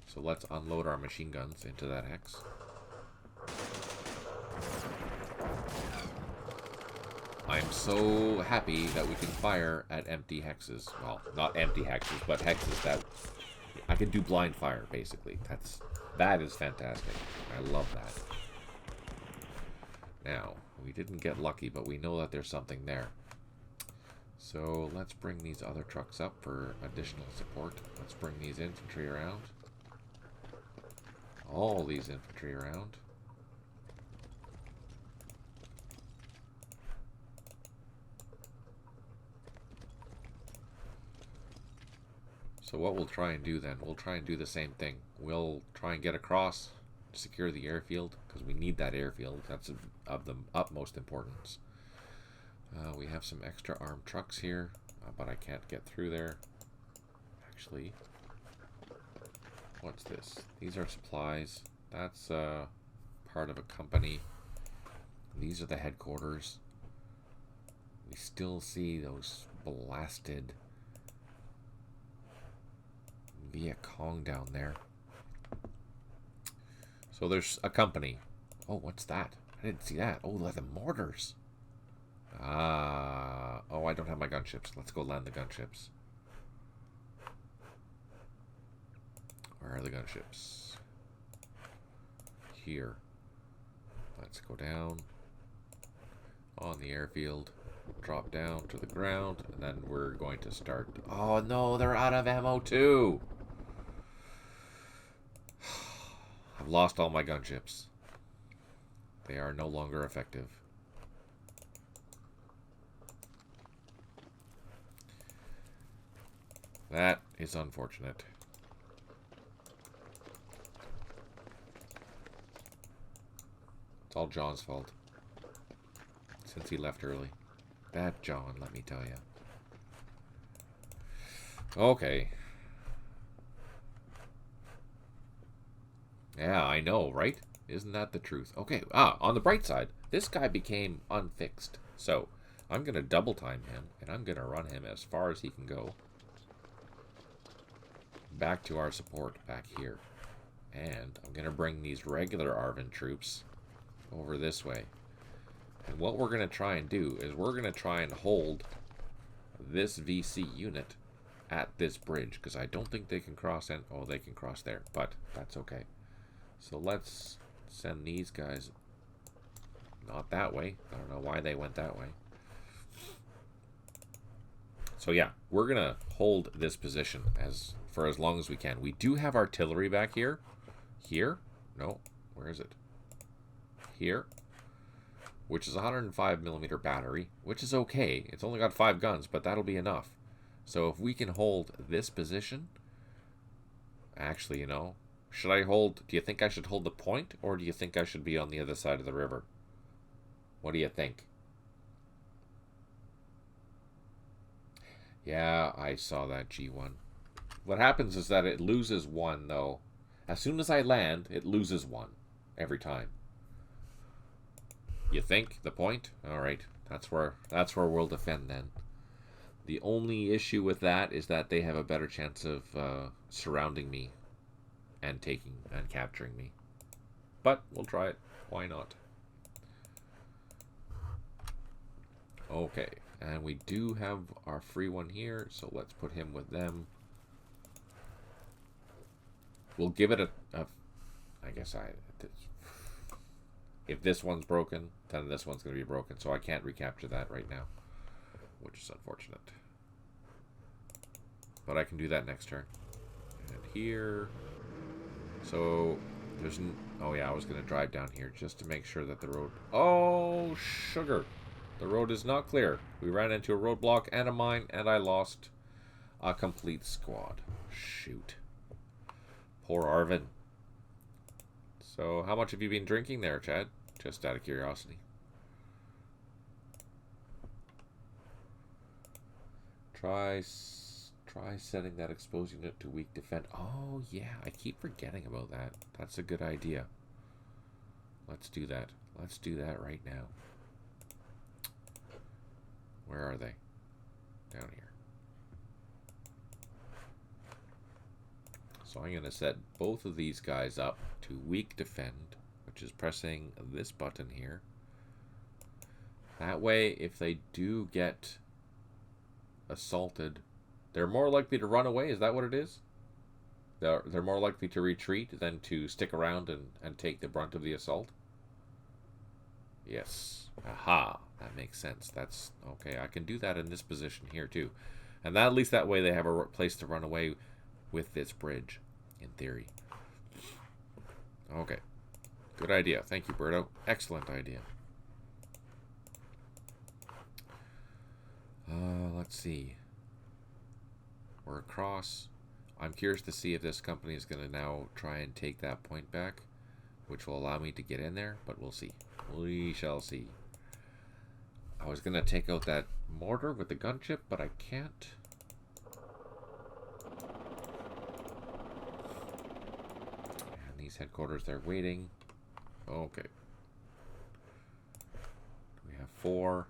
So let's unload our machine guns into that hex. I'm so happy that we can fire at empty hexes. Well, not empty hexes, but hexes that... I can do blind fire, basically. That is fantastic. I love that. Now, we didn't get lucky, but we know that there's something there. So let's bring these other trucks up for additional support. Let's bring these infantry around. All these infantry around. So what we'll try and do then, we'll try and do the same thing. We'll try and get across, secure the airfield, because we need that airfield. That's of the utmost importance. We have some extra armed trucks here, but I can't get through there. Actually, what's this? These are supplies. That's part of a company. These are the headquarters. We still see those blasted Mekong down there. So there's a company. Oh, what's that? I didn't see that. Oh, the mortars. Ah. Oh, I don't have my gunships. Let's go land the gunships. Where are the gunships? Here. Let's go down on the airfield. Drop down to the ground, and then we're going to start. Oh no, they're out of ammo too. I've lost all my gunships. They are no longer effective. That is unfortunate. It's all John's fault. Since he left early. That John, let me tell you. Okay. Yeah, I know, right? Isn't that the truth? Okay, on the bright side, this guy became unfixed. So, I'm going to double time him, and I'm going to run him as far as he can go. Back to our support back here. And I'm going to bring these regular Arvin troops over this way. And what we're going to try and do is we're going to try and hold this VC unit at this bridge. Because I don't think they can cross in. Oh, they can cross there. But that's okay. So let's send these guys not that way. I don't know why they went that way. So yeah, we're going to hold this position for as long as we can. We do have artillery back here. Here? No. Where is it? Here. Which is a 105mm battery, which is okay. It's only got 5 guns, but that'll be enough. So if we can hold this position... Actually, you know... Should I hold... Do you think I should hold the point, or do you think I should be on the other side of the river? What do you think? Yeah, I saw that G1. What happens is that it loses 1, though. As soon as I land, it loses 1. Every time. You think? The point? Alright. That's where we'll defend then. The only issue with that is that they have a better chance of surrounding me. And taking and capturing me. But we'll try it. Why not? Okay. And we do have our free one here. So let's put him with them. We'll give it a I guess if this one's broken, then this one's going to be broken. So I can't recapture that right now. Which is unfortunate. But I can do that next turn. And here... So, there's... Oh yeah, I was going to drive down here just to make sure that the road... Oh, sugar! The road is not clear. We ran into a roadblock and a mine, and I lost a complete squad. Shoot. Poor Arvin. So, how much have you been drinking there, Chad? Just out of curiosity. Try setting that exposed unit to weak defend. Oh, yeah. I keep forgetting about that. That's a good idea. Let's do that. Let's do that right now. Where are they? Down here. So I'm going to set both of these guys up to weak defend, which is pressing this button here. That way, if they do get assaulted, they're more likely to run away. Is that what it is? They're more likely to retreat than to stick around and take the brunt of the assault? Yes. Aha. That makes sense. That's okay. I can do that in this position here too. And that, at least that way they have a place to run away with this bridge, in theory. Okay. Good idea. Thank you, Berto. Excellent idea. Let's see. We're across. I'm curious to see if this company is going to now try and take that point back, which will allow me to get in there, but we'll see. We shall see. I was going to take out that mortar with the gunship, but I can't. And these headquarters, they're waiting. Okay. We have 4.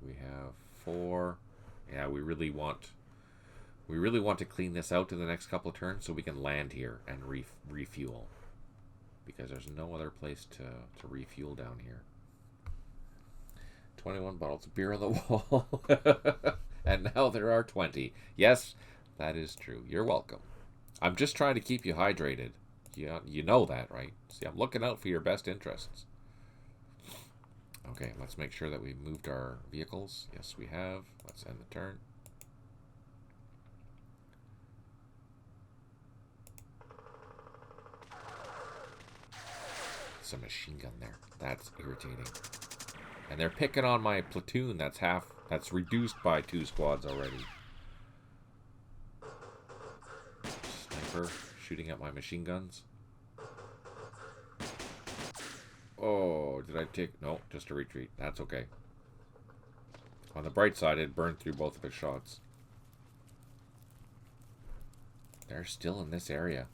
We have 4. Yeah, we really want to clean this out in the next couple of turns so we can land here and refuel. Because there's no other place to refuel down here. 21 bottles of beer on the wall. And now there are 20. Yes, that is true. You're welcome. I'm just trying to keep you hydrated. You know that, right? See, I'm looking out for your best interests. Okay, let's make sure that we've moved our vehicles. Yes, we have. Let's end the turn. Some machine gun there. That's irritating. And they're picking on my platoon. That's reduced by 2 squads already. Sniper shooting at my machine guns. Oh, did I take... No, just a retreat. That's okay. On the bright side, it burned through both of his shots. They're still in this area.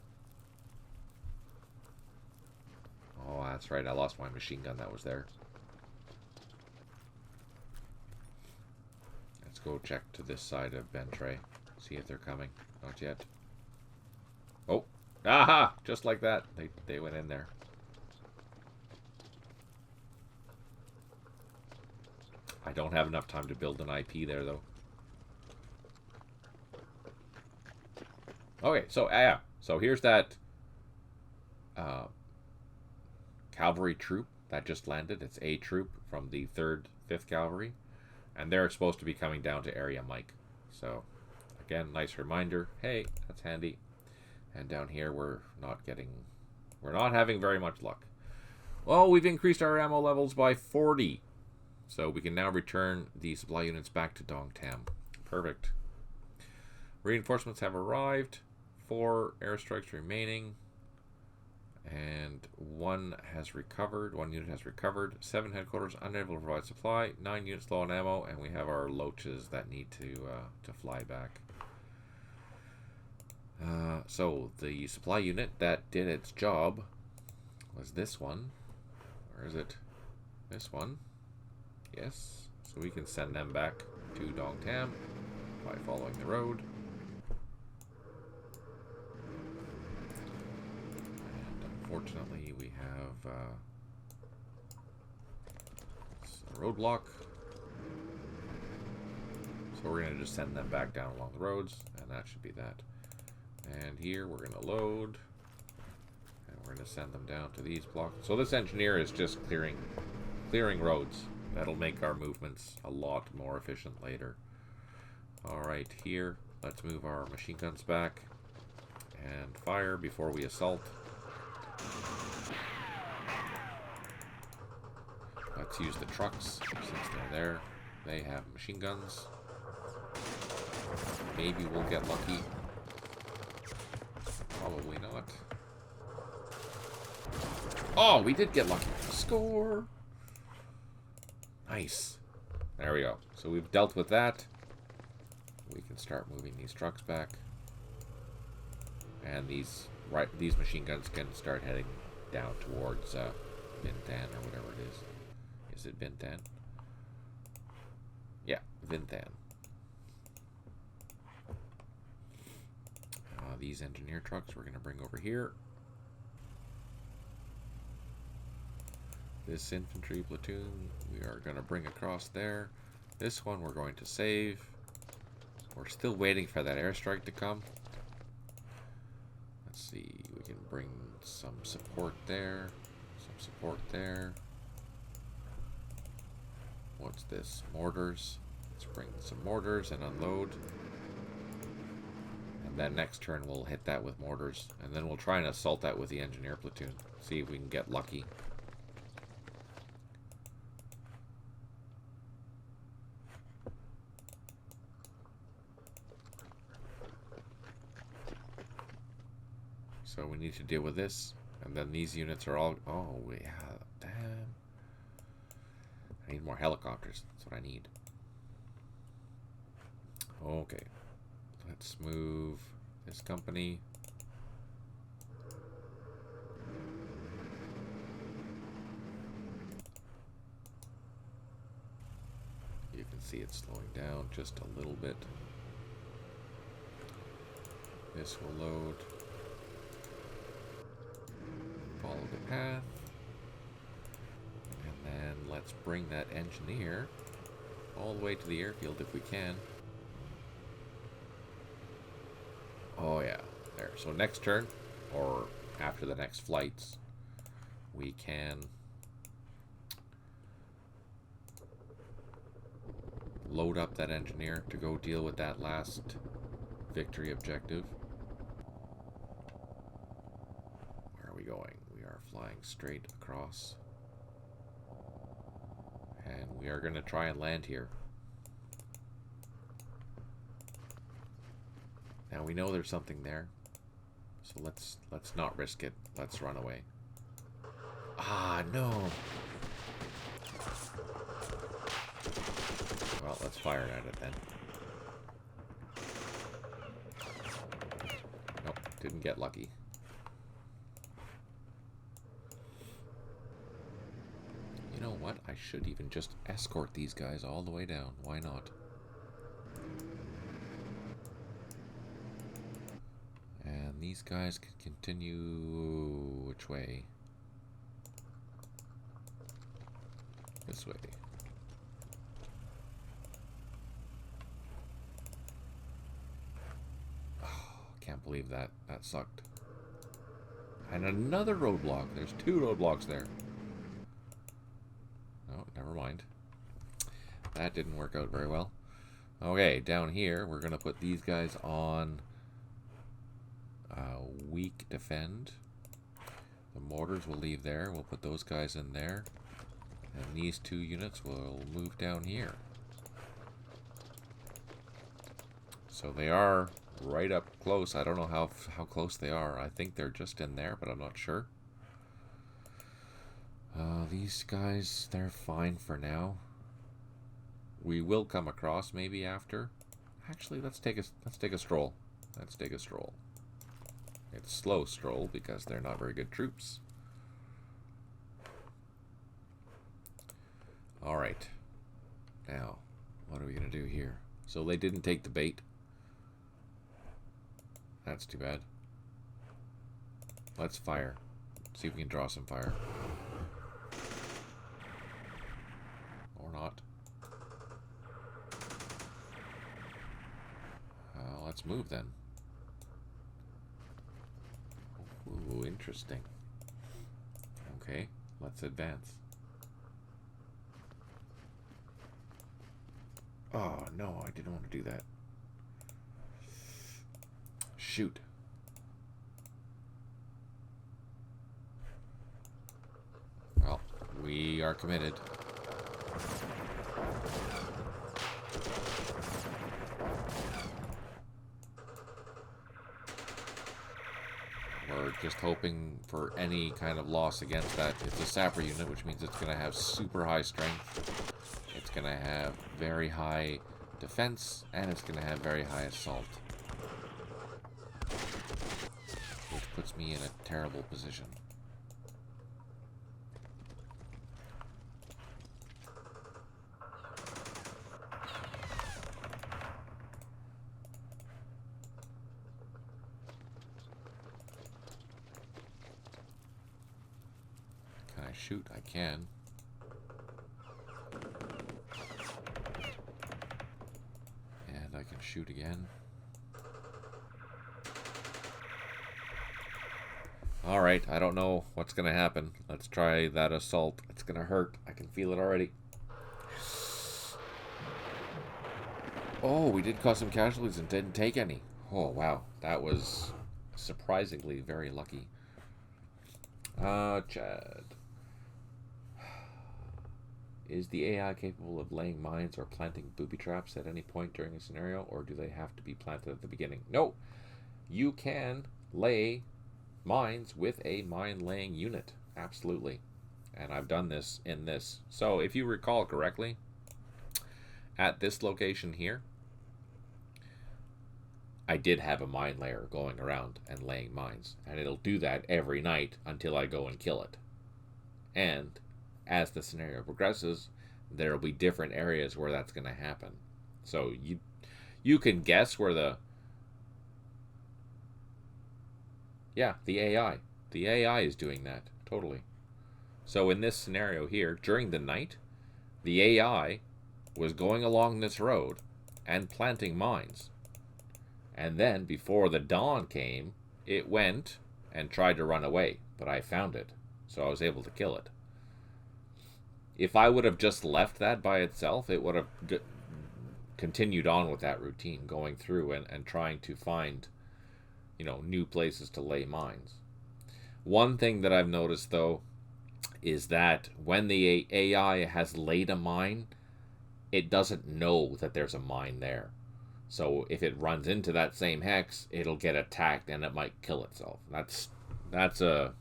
Oh, that's right. I lost my machine gun that was there. Let's go check to this side of Bentray. See if they're coming. Not yet. Oh. Aha! Just like that. They went in there. I don't have enough time to build an IP there, though. Okay, so, yeah. So here's that cavalry troop that just landed. It's a troop from the 3rd, 5th Cavalry. And they're supposed to be coming down to area Mike. So, again, nice reminder. Hey, that's handy. And down here, we're not having very much luck. Well, we've increased our ammo levels by 40. So we can now return the supply units back to Dong Tam. Perfect. Reinforcements have arrived. 4 airstrikes remaining. And 1 has recovered. 1 unit has recovered. 7 headquarters unable to provide supply. 9 units low on ammo. And we have our loaches that need to fly back. So the supply unit that did its job was this one. Or is it this one? Yes. So we can send them back to Dong Tam by following the road. And unfortunately, we have a roadblock. So we're going to just send them back down along the roads, and that should be that. And here we're going to load, and we're going to send them down to these blocks. So this engineer is just clearing roads. That'll make our movements a lot more efficient later. Alright, here, let's move our machine guns back and fire before we assault. Let's use the trucks since they're there. They have machine guns. Maybe we'll get lucky. Probably not. Oh, we did get lucky. Score! Nice. There we go. So we've dealt with that. We can start moving these trucks back. And these machine guns can start heading down towards Bintan or whatever it is. Is it Bintan? Yeah, Bintan. These engineer trucks we're going to bring over here. This infantry platoon we are going to bring across there. This one we're going to save. We're still waiting for that airstrike to come. Let's see, we can bring some support there. Some support there. What's this? Mortars. Let's bring some mortars and unload. And then next turn we'll hit that with mortars. And then we'll try and assault that with the engineer platoon. See if we can get lucky. So we need to deal with this. And then these units are all... Oh, yeah. Damn. I mean, need more helicopters. That's what I need. Okay. Let's move this company. You can see it's slowing down just a little bit. This will load. Follow the path. And then let's bring that engineer all the way to the airfield if we can. Oh yeah, there. So next turn, or after the next flights, we can load up that engineer to go deal with that last victory objective. Where are we going? We are flying straight across. And we are going to try and land here. Now we know there's something there. So let's not risk it. Let's run away. Ah, no. Well, let's fire at it then. Nope, didn't get lucky. You know what? I should even just escort these guys all the way down. Why not? And these guys can continue... which way? This way. Can't believe that. That sucked. And another roadblock. There's 2 roadblocks there. Oh, never mind. That didn't work out very well. Okay, down here, we're going to put these guys on weak defend. The mortars will leave there. We'll put those guys in there. And these 2 units will move down here. So they are right up close. I don't know how close they are. I think they're just in there, but I'm not sure. These guys, they're fine for now. We will come across maybe after. Actually, let's take a stroll. Let's take a stroll. It's slow stroll because they're not very good troops. All right. Now, what are we gonna do here? So they didn't take the bait. That's too bad. Let's fire. See if we can draw some fire. Or not. Let's move then. Ooh, interesting. Okay, let's advance. Oh, no, I didn't want to do that. Shoot. Well, we are committed. We're just hoping for any kind of loss against that. It's a sapper unit, which means it's going to have super high strength. It's going to have very high defense, and it's going to have very high assault. Which puts me in a terrible position. Can I shoot? I can. And I can shoot again. Alright, I don't know what's going to happen. Let's try that assault. It's going to hurt. I can feel it already. Oh, we did cause some casualties and didn't take any. Oh, wow. That was surprisingly very lucky. Chad. Is the AI capable of laying mines or planting booby traps at any point during a scenario, or do they have to be planted at the beginning? No. You can lay mines with a mine laying unit. Absolutely. And I've done this in this. So if you recall correctly, at this location here, I did have a mine layer going around and laying mines. And it'll do that every night until I go and kill it. And as the scenario progresses, there will be different areas where that's going to happen. So you can guess where the AI. The AI is doing that, totally. So in this scenario here, during the night, the AI was going along this road and planting mines. And then, before the dawn came, it went and tried to run away, but I found it, so I was able to kill it. If I would have just left that by itself, it would have continued on with that routine, going through and trying to find, new places to lay mines. One thing that I've noticed, though, is that when the AI has laid a mine, it doesn't know that there's a mine there. So if it runs into that same hex, it'll get attacked and it might kill itself. That's a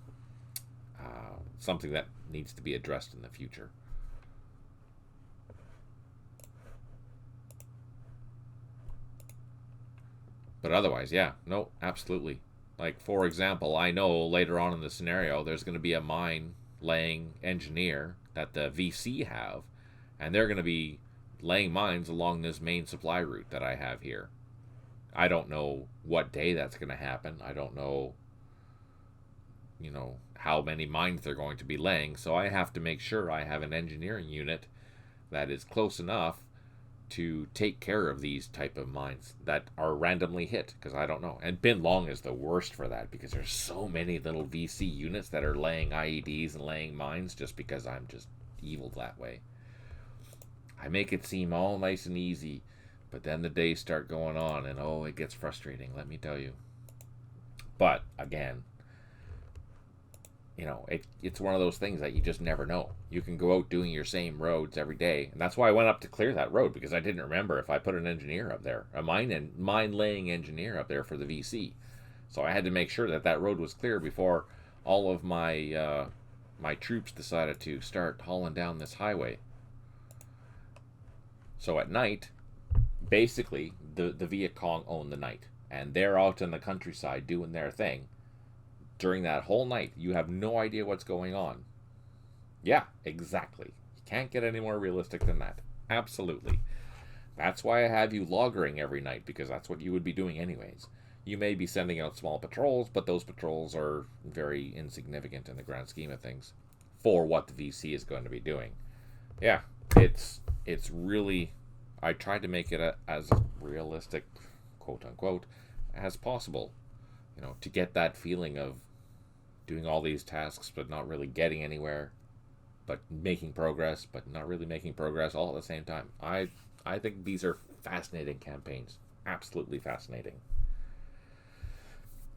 something that needs to be addressed in the future. But otherwise, yeah, no, absolutely. Like, for example, I know later on in the scenario there's going to be a mine laying engineer that the VC have, and they're going to be laying mines along this main supply route that I have here. I don't know what day that's going to happen. I don't know, how many mines they're going to be laying. So I have to make sure I have an engineering unit that is close enough to take care of these type of mines that are randomly hit, because I don't know. And Bin Long is the worst for that, because there's so many little VC units that are laying IEDs and laying mines just because I'm just evil that way. I make it seem all nice and easy, but then the days start going on and it gets frustrating, let me tell you. But again, it's one of those things that you just never know. You can go out doing your same roads every day, and that's why I went up to clear that road, because I didn't remember if I put an engineer up there, a mine laying engineer up there for the VC. So I had to make sure that road was clear before all of my my troops decided to start hauling down this highway. So at night, basically, the Viet Cong own the night, and they're out in the countryside doing their thing. During that whole night, you have no idea what's going on. Yeah, exactly. You can't get any more realistic than that. Absolutely. That's why I have you loggering every night, because that's what you would be doing anyways. You may be sending out small patrols, but those patrols are very insignificant in the grand scheme of things for what the VC is going to be doing. Yeah, it's really, I tried to make it as realistic, quote unquote, as possible, to get that feeling of doing all these tasks but not really getting anywhere, but making progress but not really making progress all at the same time. I think these are fascinating campaigns, absolutely fascinating.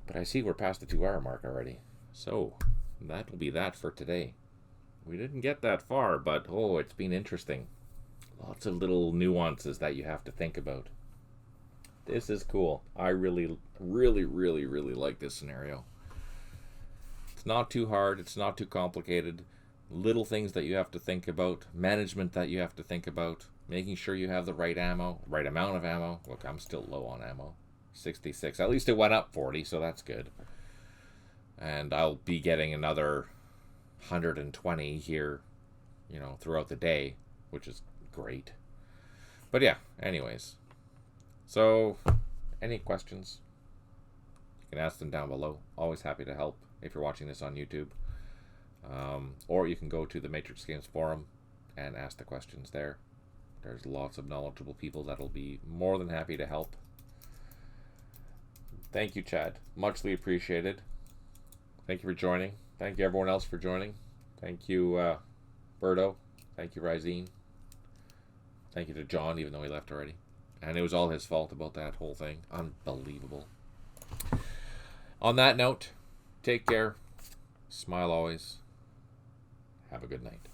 But I see we're past the 2-hour mark already, so that will be that for today. We didn't get that far, but it's been interesting. Lots of little nuances that you have to think about. This is cool. I really, really, really, really like this scenario. It's not too hard. It's not too complicated. Little things that you have to think about. Management that you have to think about. Making sure you have the right ammo. Right amount of ammo. Look, I'm still low on ammo. 66. At least it went up 40, so that's good. And I'll be getting another 120 here, throughout the day, which is great. But yeah, anyways. So, any questions? You can ask them down below. Always happy to help if you're watching this on YouTube. Or you can go to the Matrix Games forum and ask the questions there. There's lots of knowledgeable people that'll be more than happy to help. Thank you, Chad. Muchly appreciated. Thank you for joining. Thank you, everyone else, for joining. Thank you, Berto. Thank you, Rysine. Thank you to John, even though he left already. And it was all his fault about that whole thing. Unbelievable. On that note, take care. Smile always. Have a good night.